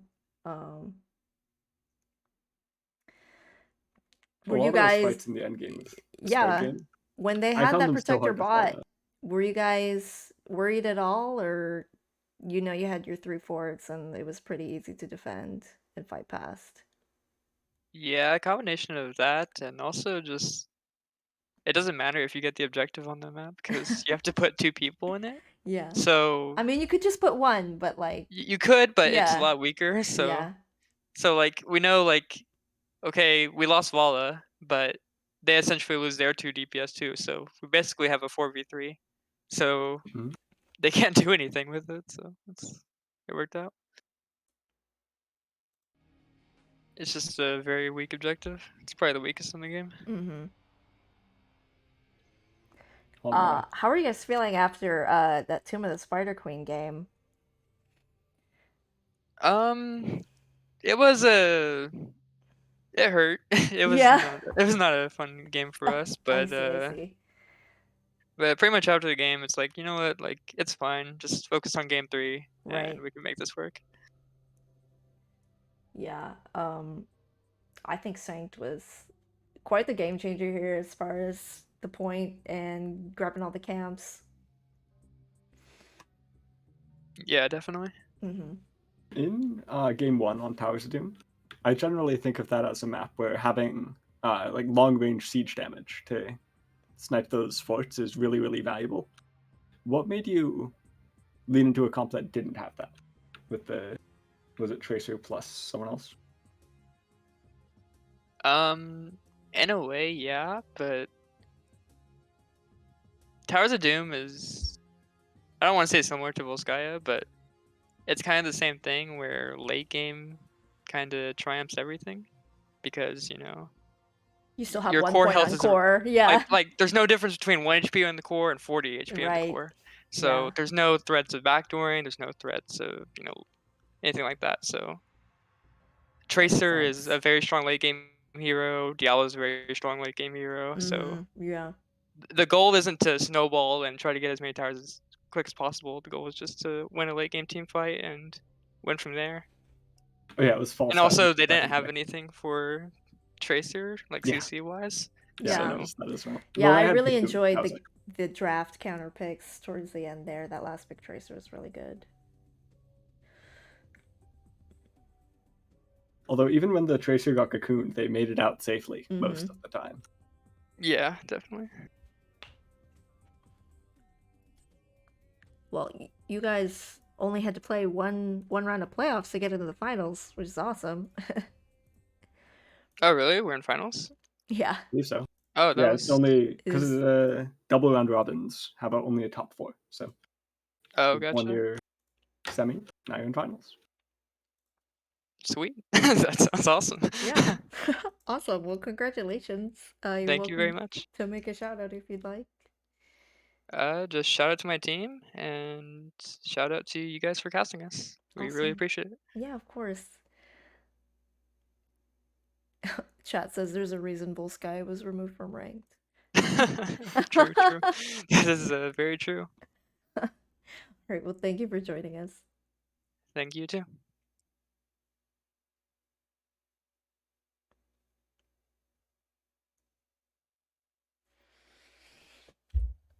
Were you guys fights in the end game? Yeah, game? when they I had found that them so protector hard to bot, were you guys worried at all, or you had your 3 forts and it was pretty easy to defend and fight past? Yeah, a combination of that and also just it doesn't matter if you get the objective on the map because you have to put 2 people in it. Yeah. So I mean, you could just put one, but like you could, but it's a yeah. lot weaker. So Yeah. so like we know like okay, we lost Vala, but they essentially lose their 2 DPS too. So we basically have a 4v3. So Mhm. they can't do anything with it. So it worked out. It's just a very weak objective. It's probably the weakest in the game. Mm-hmm. Oh my. How are you guys feeling after that Tomb of the Spider Queen game? It was it hurt. It was Yeah. not a fun game for us, I but see, I see. but pretty much after the game, it's like, you know what, like it's fine. Just focus on game 3 Right. and we can make this work. Yeah. I think Saint was quite the game changer here as far as the point and grabbing all the camps. Yeah, definitely. Mm-hmm. In game 1 on Towers of Doom, I generally think of that as a map where having like long range siege damage to snipe those forts is really, really valuable. What made you lean into a comp that didn't have that? With the, was it Tracer plus someone else? In a way, yeah, but Towers of Doom is, I don't want to say similar to Volskaya, but it's kind of the same thing where late game kind of triumphs everything because, you know, You still have your 1 core point health on is core. Yeah. like there's no difference between 1 HP in the core and 40 HP in the Right. core. So Yeah. there's no threats of backdooring, there's no threats of, you know, anything like that. So Tracer is sense. a very strong late game hero. Diablo's a very strong late game hero. So Yeah. the goal isn't to snowball and try to get as many towers as quick as possible. The goal is just to win a late game team fight and win from there. Oh yeah, it was false. And also, they didn't have anything for Tracer, like Yeah. CC wise. Yeah. So So just that as well. Yeah, Well, I had really Piku. enjoyed I was the draft counter picks towards the end there. That last pick Tracer was really good. Although even when the Tracer got cocooned, they made it out safely most Mhm. of the time. yeah, definitely. Well, you guys only had to play one round of playoffs to get into the finals, which is awesome. Oh really? We're in finals? Yeah. I believe so. Oh, that Yeah, was. it's only because is- the double round robins have only a top 4. So Oh, one gotcha. year semi, now you're in finals. Sweet. That sounds awesome. Yeah. Awesome. Well, congratulations. You're Thank you very welcome much. to make a shout out if you'd like. Just shout out to my team and shout out to you guys for casting us. We really Awesome. appreciate it. Yeah, of course. Chat says there's a reason Bull Sky was removed from ranked. True, true. This is very true. All right. Well, thank you for joining us. Thank you too.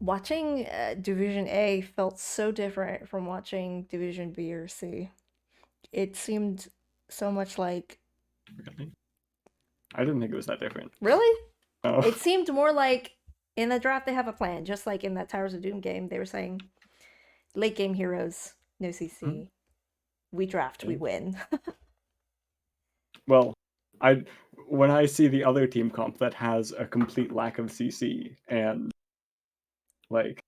Watching Division A felt so different from watching Division B or C. It seemed so much like. Really? I didn't think it was that different. Really? Oh. It seemed more like in the draft they have a plan, just like in that Towers of Doom game. They were saying late game heroes, no CC. We draft, we win. Well, when I see the other team comp that has a complete lack of CC and like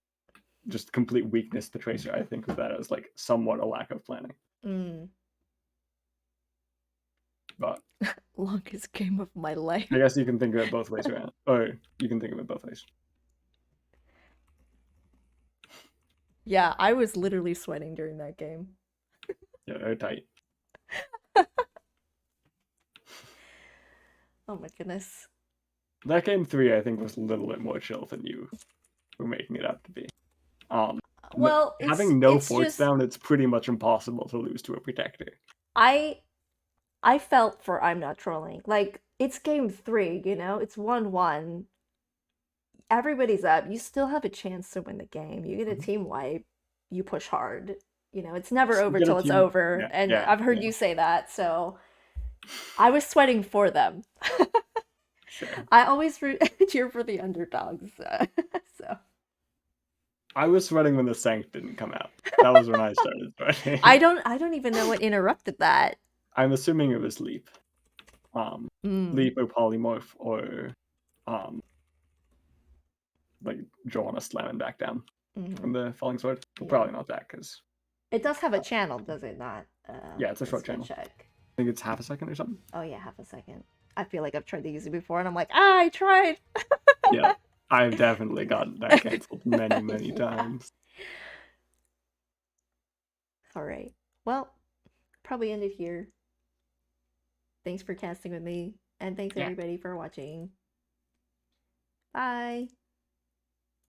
just complete weakness to Tracer, I think of that as like somewhat a lack of planning. But Longest game of my life. I guess you can think of it both ways around. Or you can think of it both ways. Yeah, I was literally sweating during that game. Yeah, they're tight. Oh my goodness. That game 3, I think, was a little bit more chill than you were making it out to be. Well, having no it's forts just, down, it's pretty much impossible to lose to a protector. I felt for I'm not trolling. Like, it's game 3, you know? It's 1-1. Everybody's up. You still have a chance to win the game. You get a team wipe. You push hard. You know, it's never over till it's over. Yeah, and yeah, I've heard you say that, so I was sweating for them. Sure. I always cheer for the underdogs. So I was sweating when the Sanct didn't come out. That was when I started sweating. I don't even know what interrupted that. I'm assuming it was Leap. Mm. Leap or Polymorph or like Joanna slamming back down from the Falling Sword. Well, probably not that because it does have a channel, does it not? yeah, it's a short channel. Check. I think it's half a second or something. Oh yeah, half a second. I feel like I've tried to use it before, and I'm like, I tried. Yeah, I've definitely gotten that canceled many, many times. All right. Well, probably end it here. Thanks for casting with me, and thanks everybody for watching. Bye.